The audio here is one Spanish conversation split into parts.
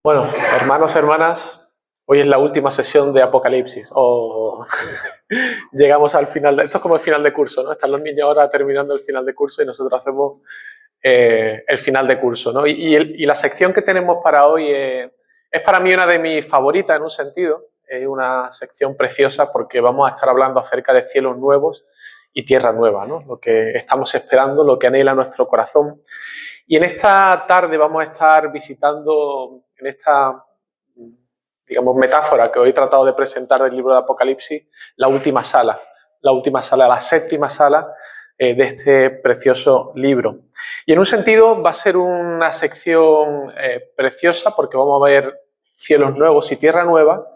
Bueno, hermanos, hermanas, hoy es la última sesión de Apocalipsis. Llegamos al final. Esto es como el final de curso, ¿no? Están los niños ahora terminando el final de curso y nosotros hacemos el final de curso, ¿no? Y la sección que tenemos para hoy es para mí una de mis favoritas en un sentido. Es una sección preciosa porque vamos a estar hablando acerca de cielos nuevos y tierra nueva, ¿no? Lo que estamos esperando, lo que anhela nuestro corazón. Y en esta tarde vamos a estar visitando, en esta, digamos, metáfora que hoy he tratado de presentar del libro de Apocalipsis, la última sala, la séptima sala de este precioso libro. Y en un sentido va a ser una sección preciosa porque vamos a ver cielos nuevos y tierra nueva,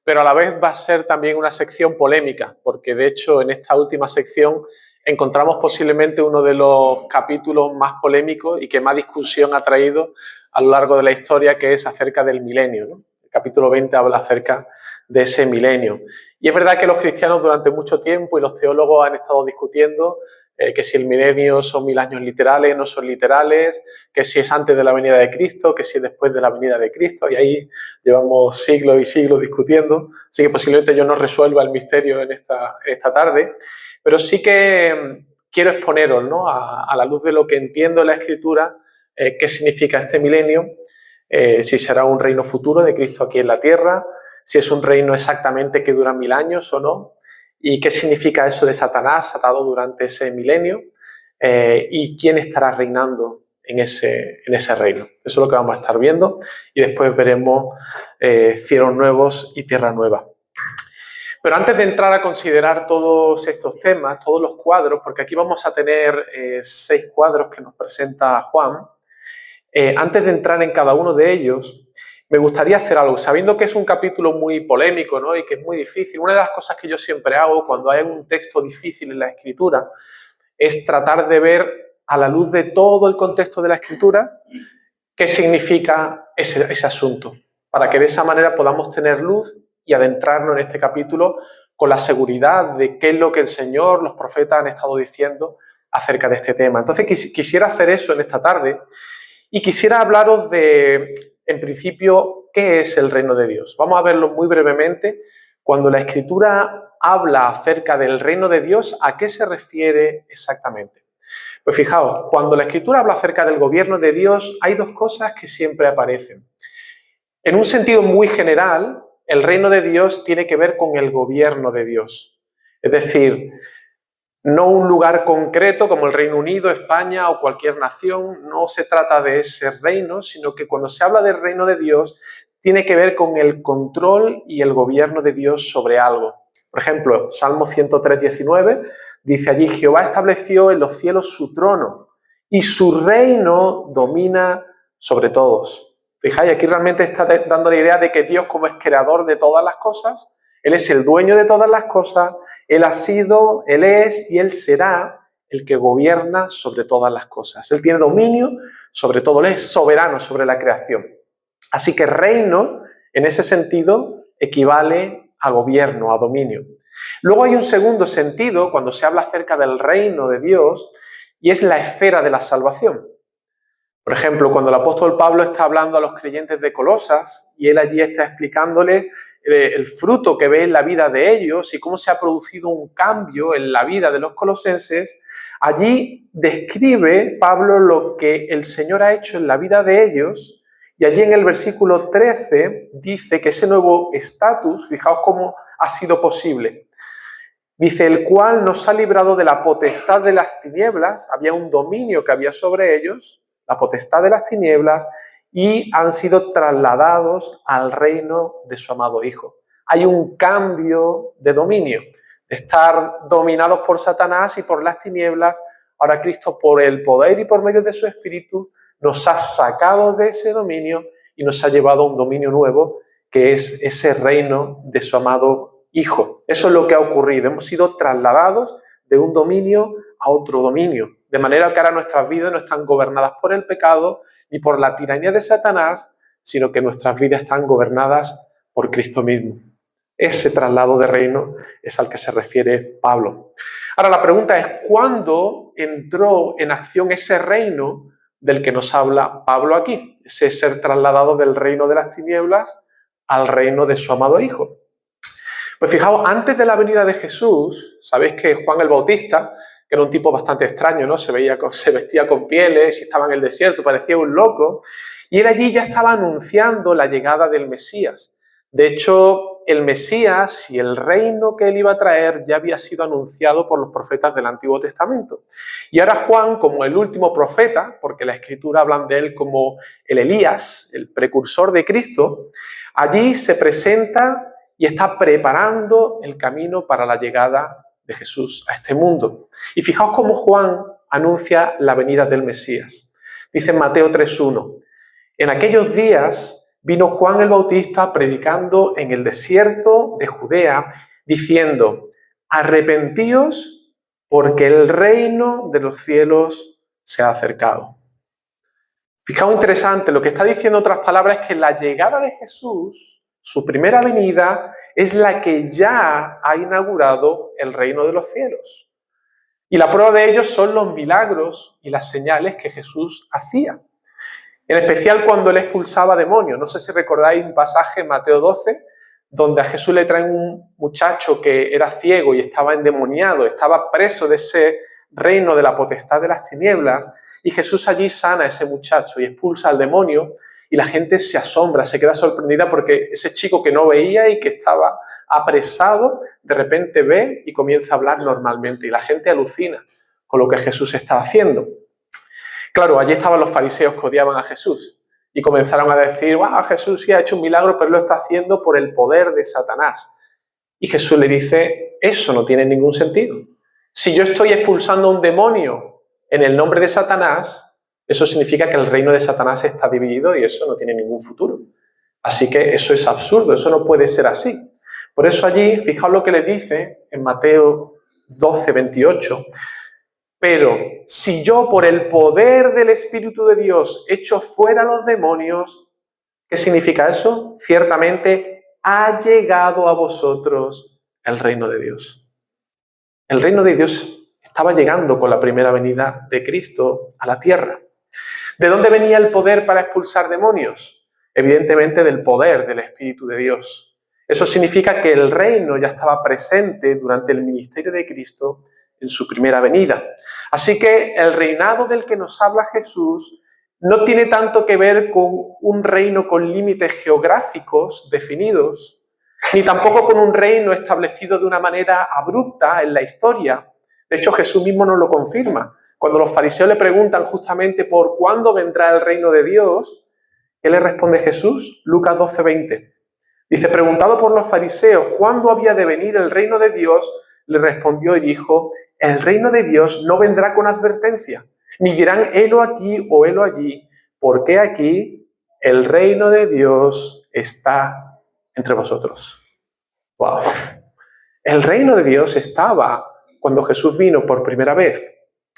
pero a la vez va a ser también una sección polémica, porque de hecho en esta última sección encontramos posiblemente uno de los capítulos más polémicos y que más discusión ha traído a lo largo de la historia, que es acerca del milenio, ¿no? El capítulo 20 habla acerca de ese milenio. Y es verdad que los cristianos durante mucho tiempo y los teólogos han estado discutiendo que si el milenio son 1000 años literales, no son literales, que si es antes de la venida de Cristo, que si es después de la venida de Cristo, y ahí llevamos siglos y siglos discutiendo, así que posiblemente yo no resuelva el misterio en esta tarde, pero sí que quiero exponeros, ¿no? a la luz de lo que entiendo en la Escritura, qué significa este milenio, si será un reino futuro de Cristo aquí en la tierra, si es un reino exactamente que dura 1000 años o no, y qué significa eso de Satanás atado durante ese milenio, y quién estará reinando en ese reino. Eso es lo que vamos a estar viendo y después veremos cielos nuevos y tierra nueva. Pero antes de entrar a considerar todos estos temas, todos los cuadros, porque aquí vamos a tener 6 cuadros que nos presenta Juan, antes de entrar en cada uno de ellos, me gustaría hacer algo, sabiendo que es un capítulo muy polémico, ¿no? Y que es muy difícil. Una de las cosas que yo siempre hago cuando hay un texto difícil en la Escritura es tratar de ver a la luz de todo el contexto de la Escritura qué significa ese asunto, para que de esa manera podamos tener luz y adentrarnos en este capítulo con la seguridad de qué es lo que el Señor, los profetas han estado diciendo acerca de este tema. Entonces quisiera hacer eso en esta tarde y quisiera hablaros de, en principio, qué es el reino de Dios. Vamos a verlo muy brevemente. Cuando la Escritura habla acerca del reino de Dios, ¿a qué se refiere exactamente? Pues fijaos, cuando la Escritura habla acerca del gobierno de Dios, hay 2 cosas que siempre aparecen. En un sentido muy general, el reino de Dios tiene que ver con el gobierno de Dios. Es decir, no un lugar concreto como el Reino Unido, España o cualquier nación, no se trata de ese reino, sino que cuando se habla del reino de Dios, tiene que ver con el control y el gobierno de Dios sobre algo. Por ejemplo, Salmo 103:19 dice allí: Jehová estableció en los cielos su trono y su reino domina sobre todos. Fijáis, aquí realmente está dando la idea de que Dios, como es creador de todas las cosas, Él es el dueño de todas las cosas, Él ha sido, Él es y Él será el que gobierna sobre todas las cosas. Él tiene dominio sobre todo, Él es soberano sobre la creación. Así que reino, en ese sentido, equivale a gobierno, a dominio. Luego hay un segundo sentido cuando se habla acerca del reino de Dios, y es la esfera de la salvación. Por ejemplo, cuando el apóstol Pablo está hablando a los creyentes de Colosas y él allí está explicándole el fruto que ve en la vida de ellos y cómo se ha producido un cambio en la vida de los colosenses, allí describe Pablo lo que el Señor ha hecho en la vida de ellos, y allí en el versículo 13 dice que ese nuevo estatus, fijaos cómo ha sido posible. Dice: el cual nos ha librado de la potestad de las tinieblas, había un dominio que había sobre ellos, la potestad de las tinieblas, y han sido trasladados al reino de su amado Hijo. Hay un cambio de dominio, de estar dominados por Satanás y por las tinieblas. Ahora Cristo, por el poder y por medio de su Espíritu, nos ha sacado de ese dominio y nos ha llevado a un dominio nuevo, que es ese reino de su amado Hijo. Eso es lo que ha ocurrido. Hemos sido trasladados de un dominio a otro dominio, de manera que ahora nuestras vidas no están gobernadas por el pecado ni por la tiranía de Satanás, sino que nuestras vidas están gobernadas por Cristo mismo. Ese traslado de reino es al que se refiere Pablo. Ahora la pregunta es: ¿cuándo entró en acción ese reino del que nos habla Pablo aquí? ese ser trasladado del reino de las tinieblas al reino de su amado Hijo. Pues fijaos, antes de la venida de Jesús, sabéis que Juan el Bautista, que era un tipo bastante extraño, ¿no? Se vestía con pieles y estaba en el desierto, parecía un loco, y él allí ya estaba anunciando la llegada del Mesías. De hecho, el Mesías y el reino que él iba a traer ya había sido anunciado por los profetas del Antiguo Testamento. Y ahora Juan, como el último profeta, porque la Escritura habla de él como el Elías, el precursor de Cristo, allí se presenta y está preparando el camino para la llegada de Jesús a este mundo. Y fijaos cómo Juan anuncia la venida del Mesías. Dice en Mateo 3:1, en aquellos días vino Juan el Bautista predicando en el desierto de Judea, diciendo, arrepentíos porque el reino de los cielos se ha acercado. Fijaos interesante, lo que está diciendo en otras palabras es que la llegada de Jesús, su primera venida, es la que ya ha inaugurado el reino de los cielos. Y la prueba de ello son los milagros y las señales que Jesús hacía. En especial cuando él expulsaba demonios. No sé si recordáis un pasaje en Mateo 12, donde a Jesús le traen un muchacho que era ciego y estaba endemoniado, estaba preso de ese reino de la potestad de las tinieblas, y Jesús allí sana a ese muchacho y expulsa al demonio, y la gente se asombra, se queda sorprendida porque ese chico que no veía y que estaba apresado, de repente ve y comienza a hablar normalmente, y la gente alucina con lo que Jesús está haciendo. Claro, allí estaban los fariseos que odiaban a Jesús y comenzaron a decir, wow, Jesús sí ha hecho un milagro, pero lo está haciendo por el poder de Satanás. Y Jesús le dice, eso no tiene ningún sentido. Si yo estoy expulsando a un demonio en el nombre de Satanás, eso significa que el reino de Satanás está dividido y eso no tiene ningún futuro. Así que eso es absurdo, eso no puede ser así. Por eso allí, fijaos lo que le dice en Mateo 12:28, pero si yo por el poder del Espíritu de Dios echo fuera los demonios, ¿qué significa eso? Ciertamente ha llegado a vosotros el reino de Dios. El reino de Dios estaba llegando con la primera venida de Cristo a la tierra. ¿De dónde venía el poder para expulsar demonios? Evidentemente del poder del Espíritu de Dios. Eso significa que el reino ya estaba presente durante el ministerio de Cristo en su primera venida. Así que el reinado del que nos habla Jesús no tiene tanto que ver con un reino con límites geográficos definidos, ni tampoco con un reino establecido de una manera abrupta en la historia. De hecho, Jesús mismo nos lo confirma. Cuando los fariseos le preguntan justamente por cuándo vendrá el reino de Dios, ¿qué le responde Jesús? Lucas 12:20. Dice, preguntado por los fariseos cuándo había de venir el reino de Dios, le respondió y dijo, el reino de Dios no vendrá con advertencia, ni dirán helo aquí o helo allí, porque aquí el reino de Dios está entre vosotros. ¡Wow! El reino de Dios estaba cuando Jesús vino por primera vez.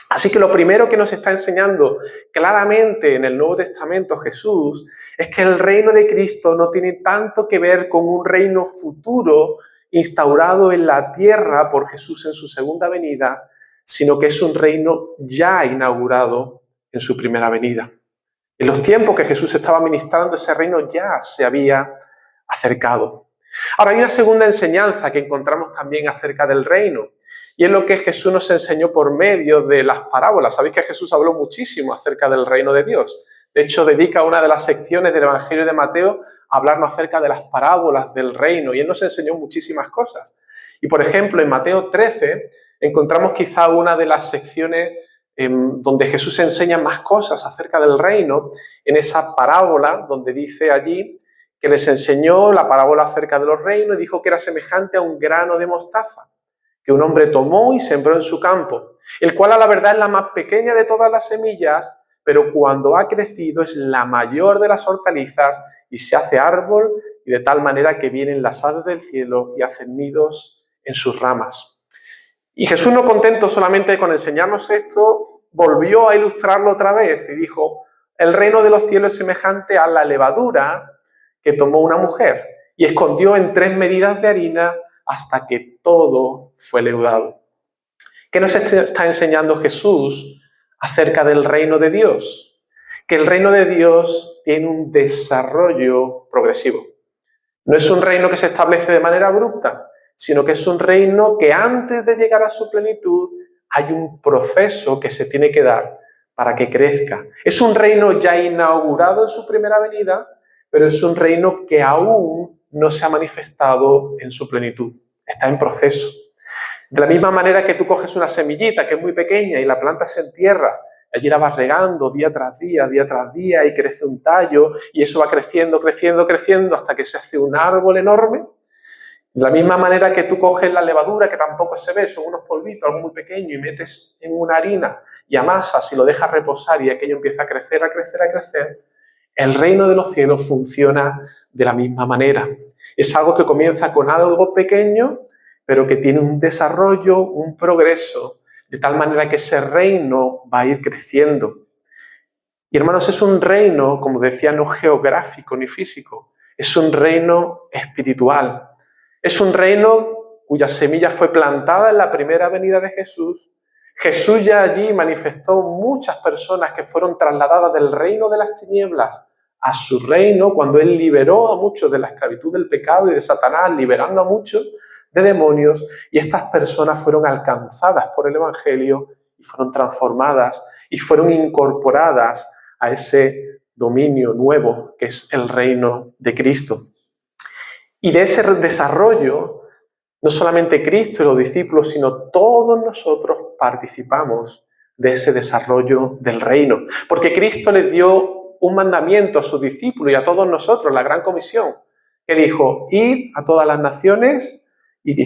Así que lo primero que nos está enseñando claramente en el Nuevo Testamento Jesús es que el reino de Cristo no tiene tanto que ver con un reino futuro instaurado en la tierra por Jesús en su segunda venida, sino que es un reino ya inaugurado en su primera venida. En los tiempos que Jesús estaba ministrando, ese reino ya se había acercado. Ahora hay una segunda enseñanza que encontramos también acerca del reino, y es lo que Jesús nos enseñó por medio de las parábolas. Sabéis que Jesús habló muchísimo acerca del reino de Dios. De hecho, dedica una de las secciones del Evangelio de Mateo a hablarnos acerca de las parábolas del reino, y él nos enseñó muchísimas cosas. Y por ejemplo, en Mateo 13 encontramos quizá una de las secciones donde Jesús enseña más cosas acerca del reino, en esa parábola donde dice allí que les enseñó la parábola acerca de los reinos y dijo que era semejante a un grano de mostaza, que un hombre tomó y sembró en su campo, el cual a la verdad es la más pequeña de todas las semillas, pero cuando ha crecido es la mayor de las hortalizas y se hace árbol, y de tal manera que vienen las aves del cielo y hacen nidos en sus ramas. Y Jesús, no contento solamente con enseñarnos esto, volvió a ilustrarlo otra vez y dijo, el reino de los cielos es semejante a la levadura que tomó una mujer y escondió en 3 medidas de harina hasta que todo fue leudado. ¿Qué nos está enseñando Jesús acerca del reino de Dios? que el reino de Dios tiene un desarrollo progresivo. No es un reino que se establece de manera abrupta, sino que es un reino que antes de llegar a su plenitud hay un proceso que se tiene que dar para que crezca. Es un reino ya inaugurado en su primera venida, pero es un reino que aún no se ha manifestado en su plenitud. Está en proceso. De la misma manera que tú coges una semillita que es muy pequeña y la plantas en tierra, allí la vas regando día tras día, y crece un tallo, y eso va creciendo, creciendo, creciendo, hasta que se hace un árbol enorme. De la misma manera que tú coges la levadura, que tampoco se ve, son unos polvitos, algo muy pequeño, y metes en una harina y amasas y lo dejas reposar y aquello empieza a crecer, a crecer, a crecer, el reino de los cielos funciona de la misma manera. Es algo que comienza con algo pequeño, pero que tiene un desarrollo, un progreso, de tal manera que ese reino va a ir creciendo. Y hermanos, es un reino, como decía, no geográfico ni físico, es un reino espiritual. Es un reino cuya semilla fue plantada en la primera venida de Jesús. Jesús ya allí manifestó muchas personas que fueron trasladadas del reino de las tinieblas a su reino cuando Él liberó a muchos de la esclavitud del pecado y de Satanás, liberando a muchos de demonios, y estas personas fueron alcanzadas por el Evangelio y fueron transformadas y fueron incorporadas a ese dominio nuevo que es el reino de Cristo. Y de ese desarrollo, no solamente Cristo y los discípulos, sino todos nosotros participamos de ese desarrollo del reino. Porque Cristo les dio un mandamiento a sus discípulos y a todos nosotros, la gran comisión, que dijo: id a todas las naciones y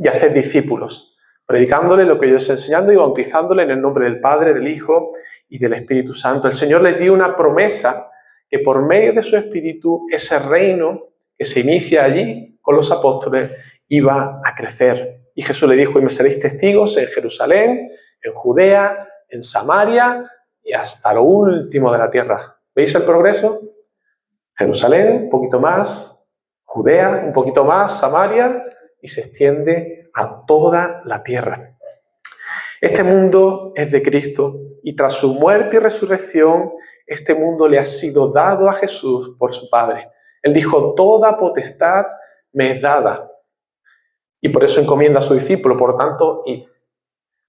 haced discípulos, predicándole lo que yo os he enseñando y bautizándole en el nombre del Padre, del Hijo y del Espíritu Santo. El Señor les dio una promesa que por medio de su Espíritu ese reino que se inicia allí con los apóstoles iba a crecer. Y Jesús le dijo: y me seréis testigos en Jerusalén, en Judea, en Samaria y hasta lo último de la tierra. ¿Veis el progreso? Jerusalén, un poquito más, Judea, un poquito más, Samaria, y se extiende a toda la tierra. Este mundo es de Cristo y tras su muerte y resurrección, este mundo le ha sido dado a Jesús por su Padre. Él dijo: toda potestad me es dada. Y por eso encomienda a su discípulo, por tanto, id.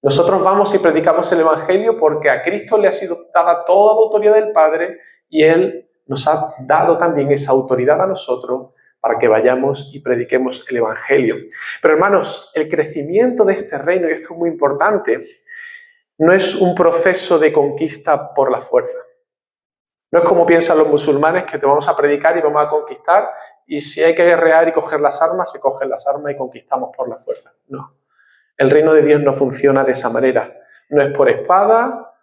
Nosotros vamos y predicamos el Evangelio porque a Cristo le ha sido dada toda la autoridad del Padre y Él nos ha dado también esa autoridad a nosotros para que vayamos y prediquemos el Evangelio. Pero hermanos, el crecimiento de este reino, y esto es muy importante, no es un proceso de conquista por la fuerza. No es como piensan los musulmanes, que te vamos a predicar y vamos a conquistar, y si hay que guerrear y coger las armas, se cogen las armas y conquistamos por la fuerza. No. El reino de Dios no funciona de esa manera. No es por espada,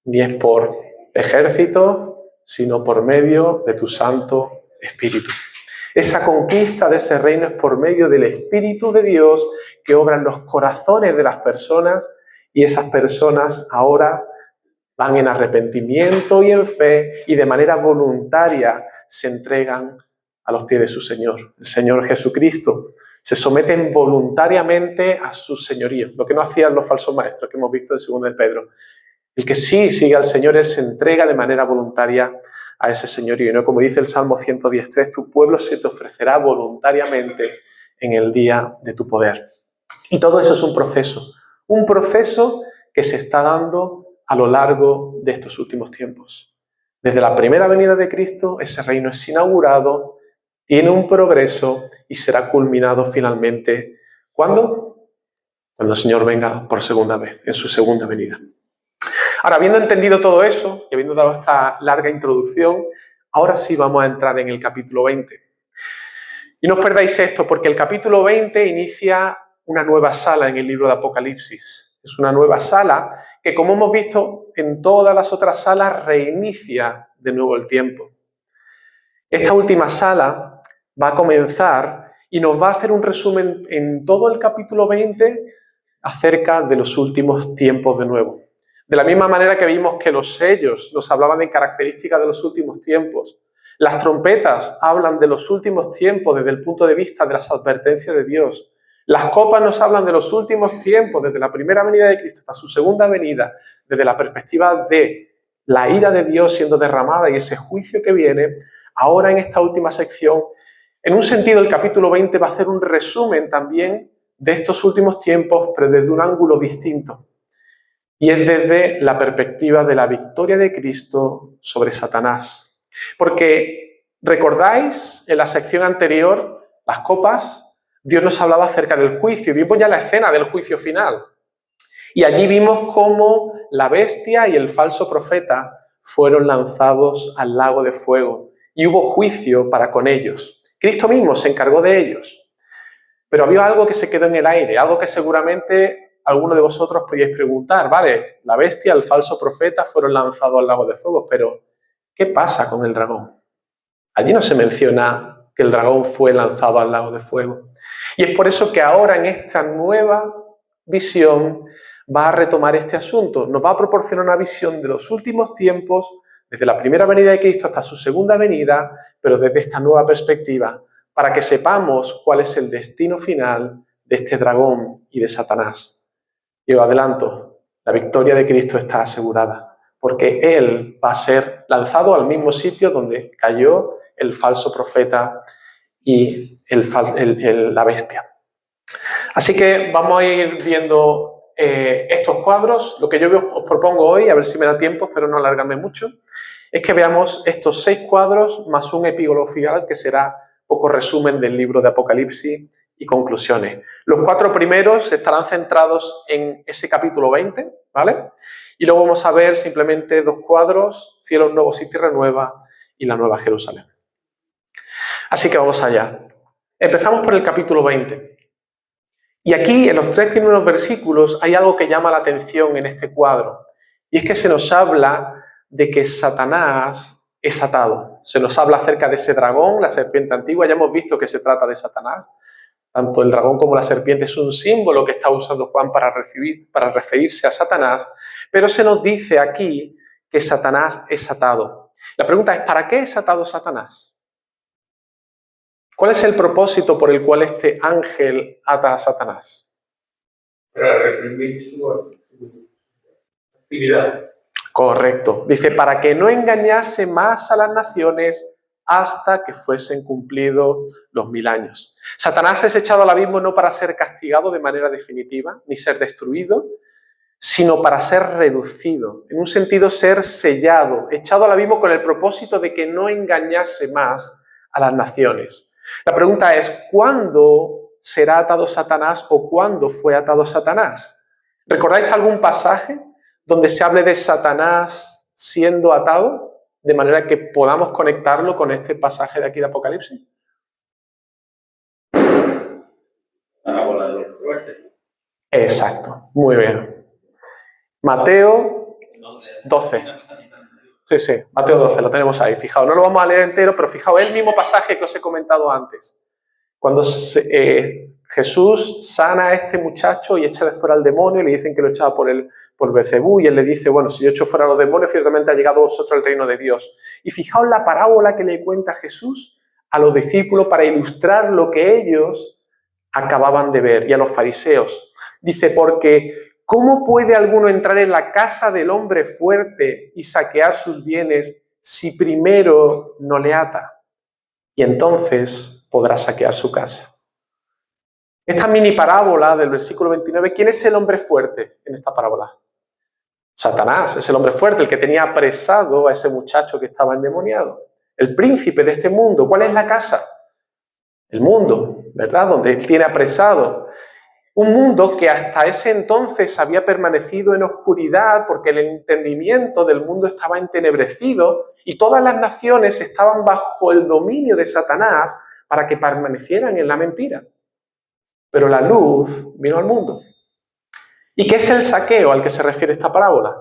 ni es por ejército, sino por medio de tu Santo Espíritu. Esa conquista de ese reino es por medio del Espíritu de Dios que obra en los corazones de las personas, y esas personas ahora van en arrepentimiento y en fe y de manera voluntaria se entregan a los pies de su Señor. El Señor Jesucristo se someten voluntariamente a su señorío, lo que no hacían los falsos maestros que hemos visto en 2 de Pedro. El que sí sigue al Señor, Él se entrega de manera voluntaria a ese señorío. Y no como dice el Salmo 110:3, tu pueblo se te ofrecerá voluntariamente en el día de tu poder. Y todo eso es un proceso que se está dando a lo largo de estos últimos tiempos. Desde la primera venida de Cristo, ese reino es inaugurado, tiene un progreso y será culminado finalmente. ¿Cuándo? Cuando el Señor venga por segunda vez, en su segunda venida. Ahora, habiendo entendido todo eso y habiendo dado esta larga introducción, ahora sí vamos a entrar en el capítulo 20. Y no os perdáis esto, porque el capítulo 20 inicia una nueva sala en el libro de Apocalipsis. Es una nueva sala que, como hemos visto en todas las otras salas, reinicia de nuevo el tiempo. Esta última sala va a comenzar y nos va a hacer un resumen en todo el capítulo 20 acerca de los últimos tiempos de nuevo. De la misma manera que vimos que los sellos nos hablaban de características de los últimos tiempos, las trompetas hablan de los últimos tiempos desde el punto de vista de las advertencias de Dios. Las copas nos hablan de los últimos tiempos, desde la primera venida de Cristo hasta su segunda venida, desde la perspectiva de la ira de Dios siendo derramada y ese juicio que viene, ahora en esta última sección, en un sentido el capítulo 20 va a hacer un resumen también de estos últimos tiempos, pero desde un ángulo distinto. Y es desde la perspectiva de la victoria de Cristo sobre Satanás. Porque, ¿recordáis en la sección anterior, las copas? Dios nos hablaba acerca del juicio. Vimos ya la escena del juicio final. Y allí vimos cómo la bestia y el falso profeta fueron lanzados al lago de fuego. Y hubo juicio para con ellos. Cristo mismo se encargó de ellos. Pero había algo que se quedó en el aire, algo que seguramente alguno de vosotros podíais preguntar. Vale, la bestia, el falso profeta fueron lanzados al lago de fuego, pero ¿qué pasa con el dragón? Allí no se menciona que el dragón fue lanzado al lago de fuego. Y es por eso que ahora en esta nueva visión va a retomar este asunto. Nos va a proporcionar una visión de los últimos tiempos, desde la primera venida de Cristo hasta su segunda venida, pero desde esta nueva perspectiva, para que sepamos cuál es el destino final de este dragón y de Satanás. Y os adelanto, la victoria de Cristo está asegurada, porque Él va a ser lanzado al mismo sitio donde cayó el falso profeta y la bestia. Así que vamos a ir viendo estos cuadros. Lo que yo os propongo hoy, a ver si me da tiempo, espero no alargarme mucho, es que veamos estos 6 cuadros más un epílogo final que será poco resumen del libro de Apocalipsis y conclusiones. Los 4 primeros estarán centrados en ese capítulo 20, ¿vale? Y luego vamos a ver simplemente 2 cuadros, cielos nuevos y tierra nueva y la nueva Jerusalén. Así que vamos allá. Empezamos por el capítulo 20. Y aquí, en los 3 primeros versículos, hay algo que llama la atención en este cuadro. Y es que se nos habla de que Satanás es atado. Se nos habla acerca de ese dragón, la serpiente antigua. Ya hemos visto que se trata de Satanás. Tanto el dragón como la serpiente es un símbolo que está usando Juan para referirse a Satanás. Pero se nos dice aquí que Satanás es atado. La pregunta es, ¿para qué es atado Satanás? ¿Cuál es el propósito por el cual este ángel ata a Satanás? Para reprimir su actividad. Correcto. Dice, para que no engañase más a las naciones hasta que fuesen cumplidos los 1000 años. Satanás es echado al abismo no para ser castigado de manera definitiva, ni ser destruido, sino para ser reducido, en un sentido ser sellado, echado al abismo con el propósito de que no engañase más a las naciones. La pregunta es, ¿cuándo será atado Satanás o cuándo fue atado Satanás? ¿Recordáis algún pasaje donde se hable de Satanás siendo atado? De manera que podamos conectarlo con este pasaje de aquí de Apocalipsis. Exacto, muy bien. Mateo 12. Sí, Mateo 12, lo tenemos ahí. Fijaos, no lo vamos a leer entero, pero fijaos, es el mismo pasaje que os he comentado antes. Cuando Jesús sana a este muchacho y echa de fuera al demonio, le dicen que lo echaba por Beelzebú, y él le dice, bueno, si yo echo fuera a los demonios, ciertamente ha llegado a vosotros el reino de Dios. Y fijaos la parábola que le cuenta Jesús a los discípulos para ilustrar lo que ellos acababan de ver, y a los fariseos. Dice, porque ¿cómo puede alguno entrar en la casa del hombre fuerte y saquear sus bienes si primero no le ata? Y entonces podrá saquear su casa. Esta mini parábola del versículo 29, ¿quién es el hombre fuerte en esta parábola? Satanás es el hombre fuerte, el que tenía apresado a ese muchacho que estaba endemoniado. El príncipe de este mundo. ¿Cuál es la casa? El mundo, ¿verdad? Donde él tiene apresado. Un mundo que hasta ese entonces había permanecido en oscuridad porque el entendimiento del mundo estaba entenebrecido y todas las naciones estaban bajo el dominio de Satanás para que permanecieran en la mentira. Pero la luz vino al mundo. ¿Y qué es el saqueo al que se refiere esta parábola?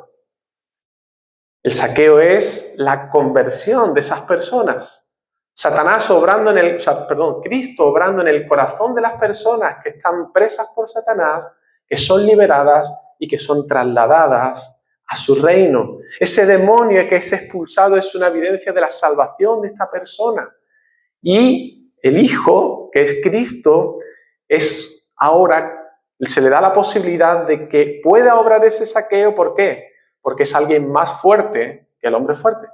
El saqueo es la conversión de esas personas. Cristo obrando en el corazón de las personas que están presas por Satanás, que son liberadas y que son trasladadas a su reino. Ese demonio que es expulsado es una evidencia de la salvación de esta persona. Y el Hijo, que es Cristo, es ahora, se le da la posibilidad de que pueda obrar ese saqueo. ¿Por qué? Porque es alguien más fuerte que el hombre fuerte,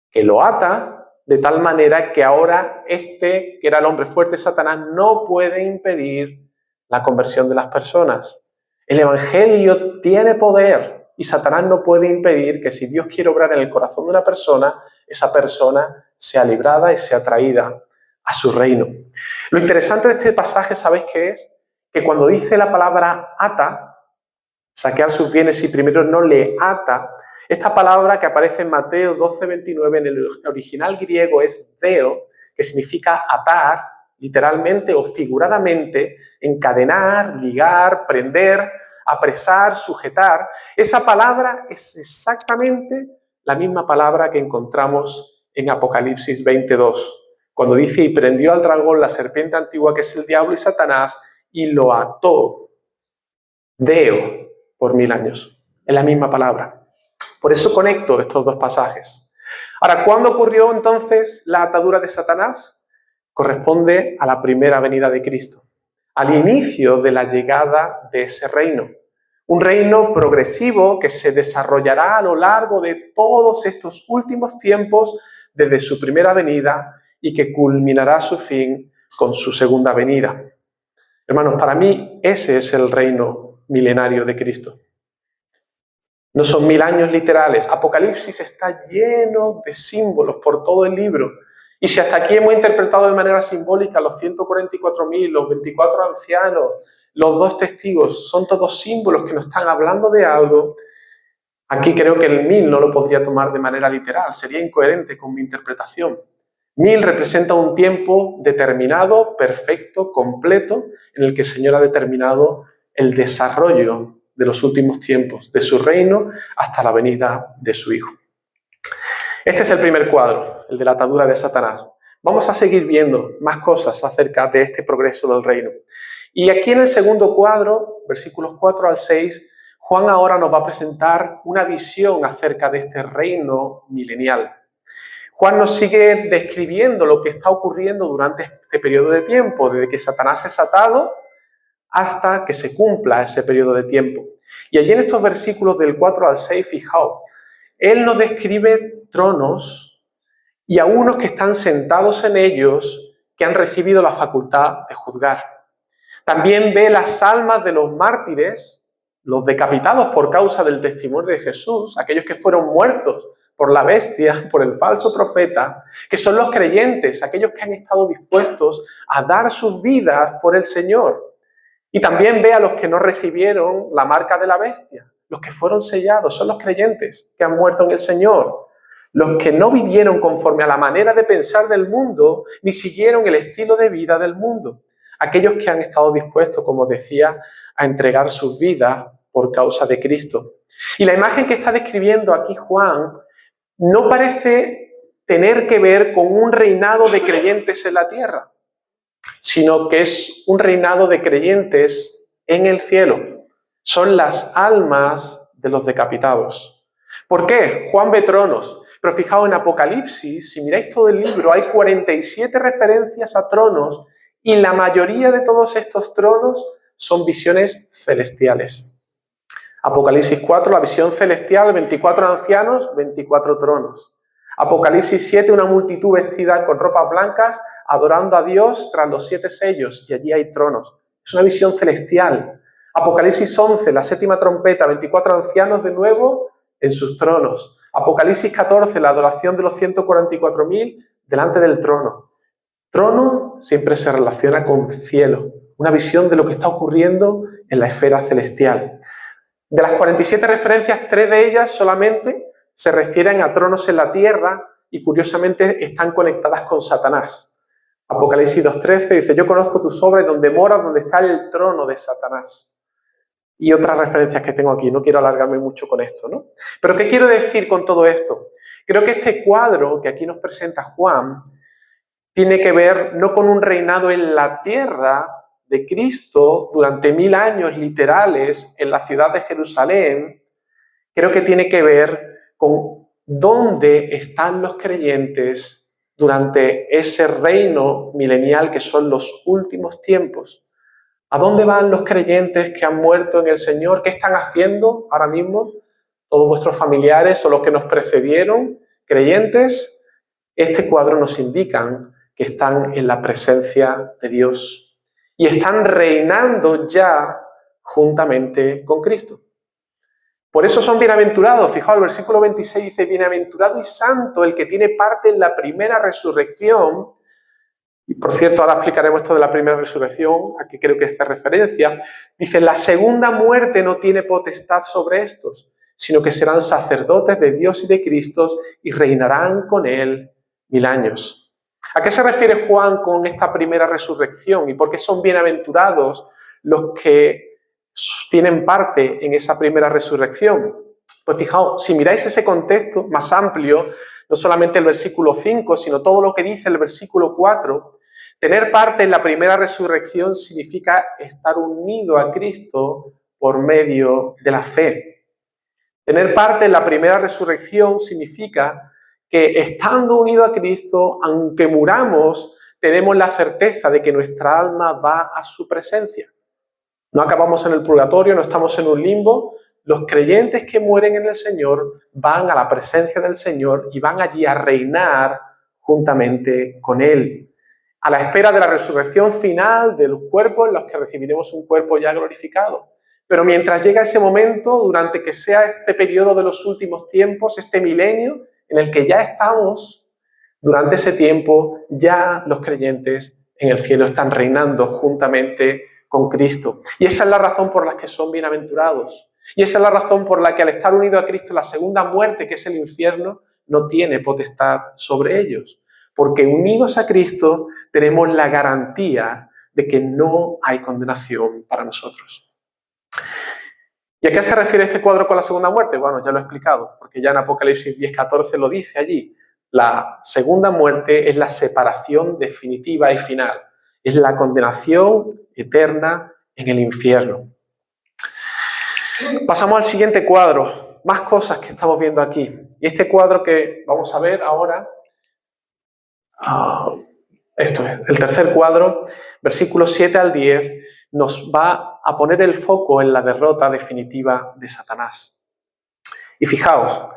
que lo ata de tal manera que ahora que era el hombre fuerte, Satanás, no puede impedir la conversión de las personas. El Evangelio tiene poder y Satanás no puede impedir que si Dios quiere obrar en el corazón de una persona, esa persona sea librada y sea traída a su reino. Lo interesante de este pasaje, ¿sabéis qué es? Que cuando dice la palabra ata, saquear sus bienes si primero no le ata, esta palabra que aparece en Mateo 12:29 en el original griego es deo, que significa atar, literalmente o figuradamente, encadenar, ligar, prender, apresar, sujetar. Esa palabra es exactamente la misma palabra que encontramos en Apocalipsis 22, cuando dice, y prendió al dragón, la serpiente antigua que es el diablo y Satanás, y lo ató, deo, por 1000 años. Es la misma palabra. Por eso conecto estos dos pasajes. Ahora, ¿cuándo ocurrió entonces la atadura de Satanás? Corresponde a la primera venida de Cristo, al inicio de la llegada de ese reino. Un reino progresivo que se desarrollará a lo largo de todos estos últimos tiempos desde su primera venida y que culminará su fin con su segunda venida. Hermanos, para mí ese es el reino milenario de Cristo. No son 1000 años literales. Apocalipsis está lleno de símbolos por todo el libro. Y si hasta aquí hemos interpretado de manera simbólica los 144.000, los 24 ancianos, los 2 testigos, son todos símbolos que nos están hablando de algo, aquí creo que el 1000 no lo podría tomar de manera literal, sería incoherente con mi interpretación. 1000 representa un tiempo determinado, perfecto, completo, en el que el Señor ha determinado el desarrollo de los últimos tiempos, de su reino hasta la venida de su Hijo. Este es el primer cuadro, el de la atadura de Satanás. Vamos a seguir viendo más cosas acerca de este progreso del reino. Y aquí en el segundo cuadro, versículos 4 al 6, Juan ahora nos va a presentar una visión acerca de este reino milenial. Juan nos sigue describiendo lo que está ocurriendo durante este periodo de tiempo, desde que Satanás es atado hasta que se cumpla ese periodo de tiempo. Y allí en estos versículos del 4 al 6, fijaos, él nos describe tronos y a unos que están sentados en ellos que han recibido la facultad de juzgar. También ve las almas de los mártires, los decapitados por causa del testimonio de Jesús, aquellos que fueron muertos por la bestia, por el falso profeta, que son los creyentes, aquellos que han estado dispuestos a dar sus vidas por el Señor. Y también ve a los que no recibieron la marca de la bestia, los que fueron sellados, son los creyentes que han muerto en el Señor, los que no vivieron conforme a la manera de pensar del mundo, ni siguieron el estilo de vida del mundo, aquellos que han estado dispuestos, como decía, a entregar sus vidas por causa de Cristo. Y la imagen que está describiendo aquí Juan no parece tener que ver con un reinado de creyentes en la tierra, sino que es un reinado de creyentes en el cielo. Son las almas de los decapitados. ¿Por qué? Juan ve tronos, pero fijaos en Apocalipsis, si miráis todo el libro, hay 47 referencias a tronos y la mayoría de todos estos tronos son visiones celestiales. Apocalipsis 4, la visión celestial, 24 ancianos, 24 tronos. Apocalipsis 7, una multitud vestida con ropas blancas, adorando a Dios tras los 7 sellos, y allí hay tronos. Es una visión celestial. Apocalipsis 11, la 7ª trompeta, 24 ancianos de nuevo en sus tronos. Apocalipsis 14, la adoración de los 144.000 delante del trono. Trono siempre se relaciona con cielo, una visión de lo que está ocurriendo en la esfera celestial. De las 47 referencias, 3 de ellas solamente se refieren a tronos en la tierra y curiosamente están conectadas con Satanás. Apocalipsis 2.13 dice, yo conozco tus obras donde moras, donde está el trono de Satanás. Y otras referencias que tengo aquí, no quiero alargarme mucho con esto, ¿no? Pero ¿qué quiero decir con todo esto? Creo que este cuadro que aquí nos presenta Juan tiene que ver no con un reinado en la tierra de Cristo durante 1000 años literales en la ciudad de Jerusalén, creo que tiene que ver con dónde están los creyentes durante ese reino milenial que son los últimos tiempos. ¿A dónde van los creyentes que han muerto en el Señor? ¿Qué están haciendo ahora mismo? todos vuestros familiares o los que nos precedieron, creyentes, este cuadro nos indican que están en la presencia de Dios y están reinando ya juntamente con Cristo. Por eso son bienaventurados. Fijaos, el versículo 26 dice, bienaventurado y santo el que tiene parte en la primera resurrección. Y por cierto, ahora explicaremos esto de la primera resurrección, a qué creo que hace referencia. Dice, la segunda muerte no tiene potestad sobre estos, sino que serán sacerdotes de Dios y de Cristo y reinarán con él 1000 años. ¿A qué se refiere Juan con esta primera resurrección? ¿Y por qué son bienaventurados los que tienen parte en esa primera resurrección? Pues fijaos, si miráis ese contexto más amplio, no solamente el versículo 5, sino todo lo que dice el versículo 4, tener parte en la primera resurrección significa estar unido a Cristo por medio de la fe. Tener parte en la primera resurrección significa que estando unido a Cristo, aunque muramos, tenemos la certeza de que nuestra alma va a su presencia. No acabamos en el purgatorio, no estamos en un limbo. Los creyentes que mueren en el Señor van a la presencia del Señor y van allí a reinar juntamente con Él, a la espera de la resurrección final de los cuerpos en los que recibiremos un cuerpo ya glorificado. Pero mientras llega ese momento, durante que sea este periodo de los últimos tiempos, este milenio en el que ya estamos, durante ese tiempo ya los creyentes en el cielo están reinando juntamente con Cristo. Y esa es la razón por la que son bienaventurados. Y esa es la razón por la que al estar unido a Cristo, la segunda muerte, que es el infierno, no tiene potestad sobre ellos. Porque unidos a Cristo tenemos la garantía de que no hay condenación para nosotros. ¿Y a qué se refiere este cuadro con la segunda muerte? Bueno, ya lo he explicado, porque ya en Apocalipsis 10:14 lo dice allí. La segunda muerte es la separación definitiva y final. Es la condenación eterna en el infierno. Pasamos al siguiente cuadro. Más cosas que estamos viendo aquí. Y este cuadro que vamos a ver ahora, esto es, el tercer cuadro, versículos 7 al 10, nos va a poner el foco en la derrota definitiva de Satanás. Y fijaos,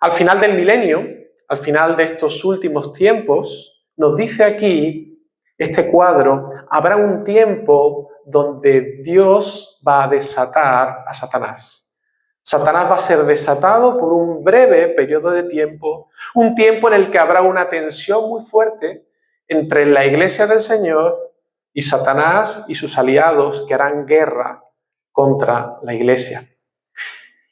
al final del milenio, al final de estos últimos tiempos, nos dice aquí este cuadro, habrá un tiempo donde Dios va a desatar a Satanás. Satanás va a ser desatado por un breve periodo de tiempo, un tiempo en el que habrá una tensión muy fuerte entre la iglesia del Señor y Satanás y sus aliados que harán guerra contra la iglesia.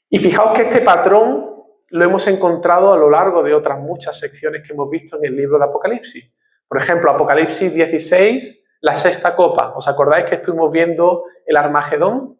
Y fijaos que este patrón lo hemos encontrado a lo largo de otras muchas secciones que hemos visto en el libro de Apocalipsis. Por ejemplo, Apocalipsis 16, la sexta copa. ¿Os acordáis que estuvimos viendo el Armagedón?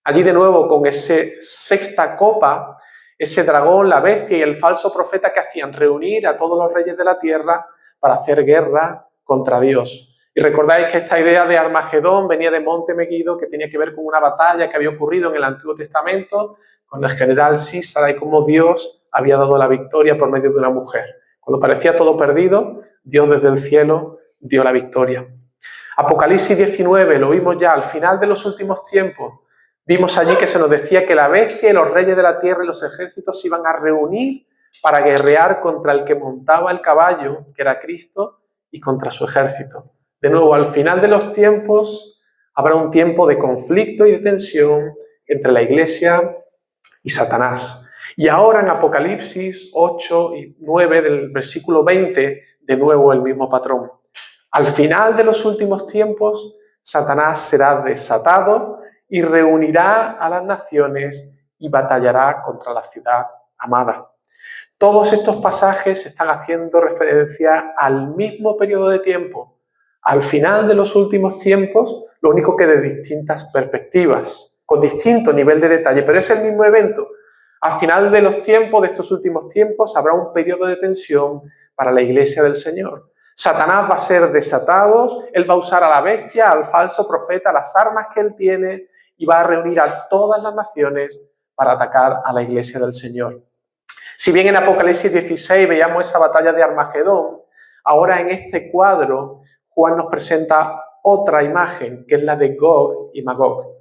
Allí de nuevo con esa sexta copa, ese dragón, la bestia y el falso profeta que hacían reunir a todos los reyes de la tierra para hacer guerra contra Dios. Y recordáis que esta idea de Armagedón venía de Monte Megiddo, que tenía que ver con una batalla que había ocurrido en el Antiguo Testamento con el general Sísara y cómo Dios había dado la victoria por medio de una mujer. Cuando parecía todo perdido, Dios desde el cielo dio la victoria. Apocalipsis 19, lo vimos ya al final de los últimos tiempos. Vimos allí que se nos decía que la bestia y los reyes de la tierra y los ejércitos se iban a reunir para guerrear contra el que montaba el caballo, que era Cristo, y contra su ejército. De nuevo, al final de los tiempos habrá un tiempo de conflicto y de tensión entre la iglesia y Satanás. Y ahora en Apocalipsis 8 y 9 del versículo 20, de nuevo el mismo patrón. Al final de los últimos tiempos, Satanás será desatado y reunirá a las naciones y batallará contra la ciudad amada. Todos estos pasajes están haciendo referencia al mismo periodo de tiempo. Al final de los últimos tiempos, lo único que de distintas perspectivas, con distinto nivel de detalle, pero es el mismo evento. Al final de los tiempos, de estos últimos tiempos, habrá un periodo de tensión para la iglesia del Señor. Satanás va a ser desatado, él va a usar a la bestia, al falso profeta, las armas que él tiene y va a reunir a todas las naciones para atacar a la iglesia del Señor. Si bien en Apocalipsis 16 veíamos esa batalla de Armagedón, ahora en este cuadro Juan nos presenta otra imagen, que es la de Gog y Magog.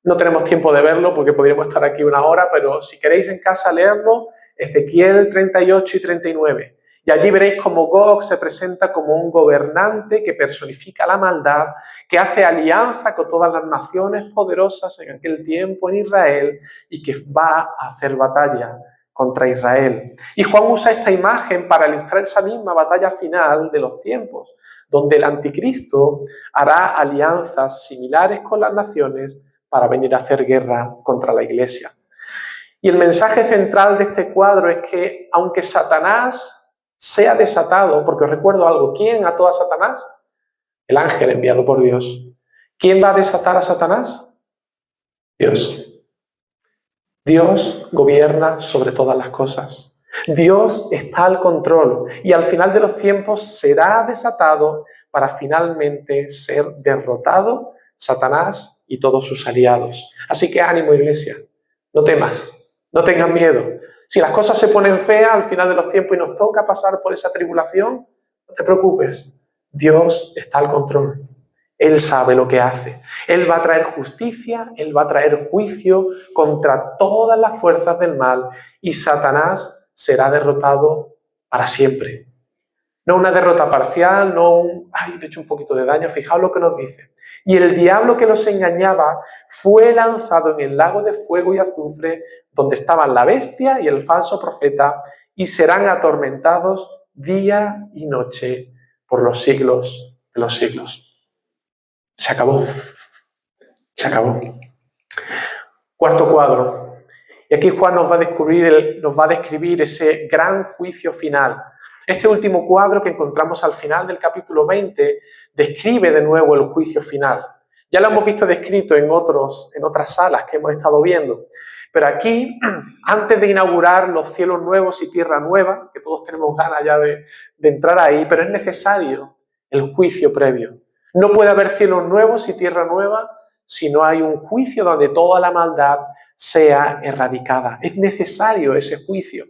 No tenemos tiempo de verlo porque podríamos estar aquí una hora, pero si queréis en casa leerlo, Ezequiel 38 y 39. Y allí veréis cómo Gog se presenta como un gobernante que personifica la maldad, que hace alianza con todas las naciones poderosas en aquel tiempo en Israel y que va a hacer batalla contra Israel. Y Juan usa esta imagen para ilustrar esa misma batalla final de los tiempos, donde el anticristo hará alianzas similares con las naciones para venir a hacer guerra contra la iglesia. Y el mensaje central de este cuadro es que aunque Satanás sea desatado, porque os recuerdo algo, ¿quién ató a Satanás? El ángel enviado por Dios. ¿Quién va a desatar a Satanás? Dios. Dios gobierna sobre todas las cosas. Dios está al control y al final de los tiempos será desatado para finalmente ser derrotado Satanás y todos sus aliados. Así que ánimo, iglesia, no temas, no tengas miedo. Si las cosas se ponen feas al final de los tiempos y nos toca pasar por esa tribulación, no te preocupes, Dios está al control. Él sabe lo que hace. Él va a traer justicia, Él va a traer juicio contra todas las fuerzas del mal y Satanás será derrotado para siempre. No una derrota parcial, no un, ay, le he hecho un poquito de daño, fijaos lo que nos dice. Y el diablo que los engañaba fue lanzado en el lago de fuego y azufre, donde estaban la bestia y el falso profeta, y serán atormentados día y noche por los siglos de los siglos. Se acabó. Se acabó. Cuarto cuadro. Y aquí Juan nos va a describir ese gran juicio final. Este último cuadro que encontramos al final del capítulo 20 describe de nuevo el juicio final. Ya lo hemos visto descrito en otras salas que hemos estado viendo. Pero aquí, antes de inaugurar los cielos nuevos y tierra nueva, que todos tenemos ganas ya de entrar ahí, pero es necesario el juicio previo. No puede haber cielos nuevos y tierra nueva si no hay un juicio donde toda la maldad sea erradicada. Es necesario ese juicio.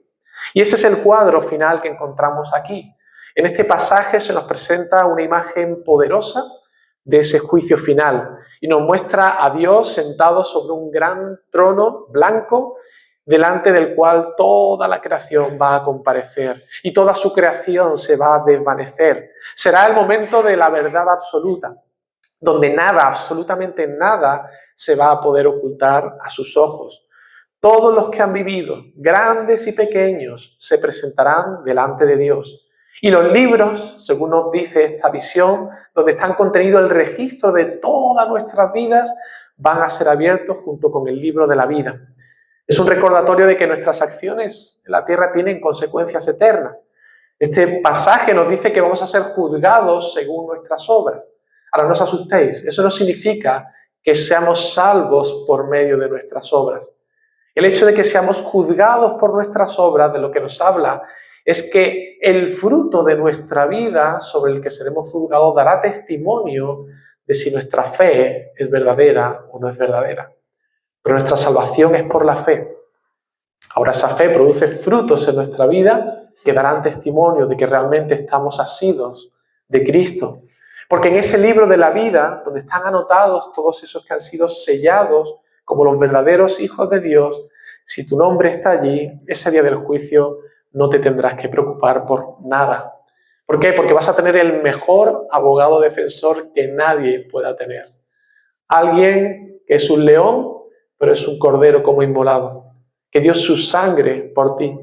Y ese es el cuadro final que encontramos aquí. En este pasaje se nos presenta una imagen poderosa de ese juicio final y nos muestra a Dios sentado sobre un gran trono blanco delante del cual toda la creación va a comparecer y toda su creación se va a desvanecer. Será el momento de la verdad absoluta, donde nada, absolutamente nada, se va a poder ocultar a sus ojos. Todos los que han vivido, grandes y pequeños, se presentarán delante de Dios. Y los libros, según nos dice esta visión, donde están contenido el registro de todas nuestras vidas, van a ser abiertos junto con el libro de la vida. Es un recordatorio de que nuestras acciones en la tierra tienen consecuencias eternas. Este pasaje nos dice que vamos a ser juzgados según nuestras obras. Ahora no os asustéis, eso no significa que seamos salvos por medio de nuestras obras. El hecho de que seamos juzgados por nuestras obras, de lo que nos habla, es que el fruto de nuestra vida sobre el que seremos juzgados dará testimonio de si nuestra fe es verdadera o no es verdadera. Pero nuestra salvación es por la fe. Ahora esa fe produce frutos en nuestra vida que darán testimonio de que realmente estamos asidos de Cristo. Porque en ese libro de la vida, donde están anotados todos esos que han sido sellados como los verdaderos hijos de Dios, si tu nombre está allí, ese día del juicio no te tendrás que preocupar por nada. ¿Por qué? Porque vas a tener el mejor abogado defensor que nadie pueda tener. Alguien que es un león, pero es un cordero como inmolado, que dio su sangre por ti.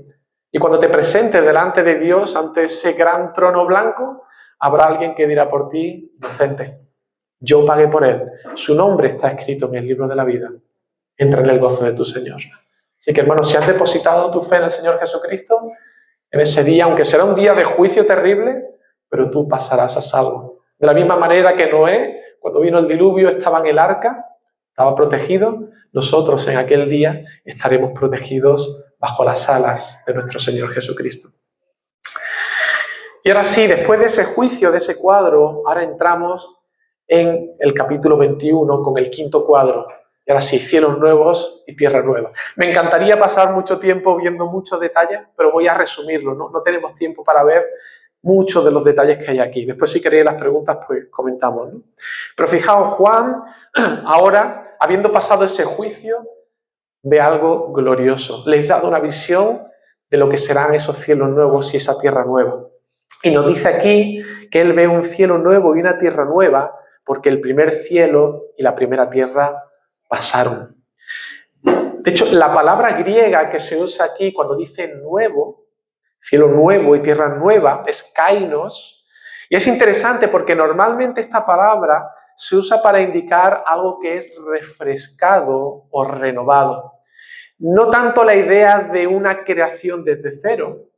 Y cuando te presentes delante de Dios, ante ese gran trono blanco, habrá alguien que dirá por ti, inocente, yo pagué por él. Su nombre está escrito en el libro de la vida. Entra en el gozo de tu Señor. Así que, hermanos, si has depositado tu fe en el Señor Jesucristo, en ese día, aunque será un día de juicio terrible, pero tú pasarás a salvo. De la misma manera que Noé, cuando vino el diluvio, estaba en el arca, estaba protegido, nosotros en aquel día estaremos protegidos bajo las alas de nuestro Señor Jesucristo. Y ahora sí, después de ese juicio, de ese cuadro, ahora entramos en el capítulo 21 con el quinto cuadro. Y ahora sí, cielos nuevos y tierra nueva. Me encantaría pasar mucho tiempo viendo muchos detalles, pero voy a resumirlo, ¿no? No tenemos tiempo para ver muchos de los detalles que hay aquí. Después, si queréis las preguntas, pues comentamos, ¿no? Pero fijaos, Juan ahora habiendo pasado ese juicio, ve algo glorioso. Les da una visión de lo que serán esos cielos nuevos y esa tierra nueva. Y nos dice aquí que él ve un cielo nuevo y una tierra nueva porque el primer cielo y la primera tierra pasaron. De hecho, la palabra griega que se usa aquí cuando dice nuevo, cielo nuevo y tierra nueva, es kainos. Y es interesante porque normalmente esta palabra se usa para indicar algo que es refrescado o renovado. No tanto la idea de una creación desde cero,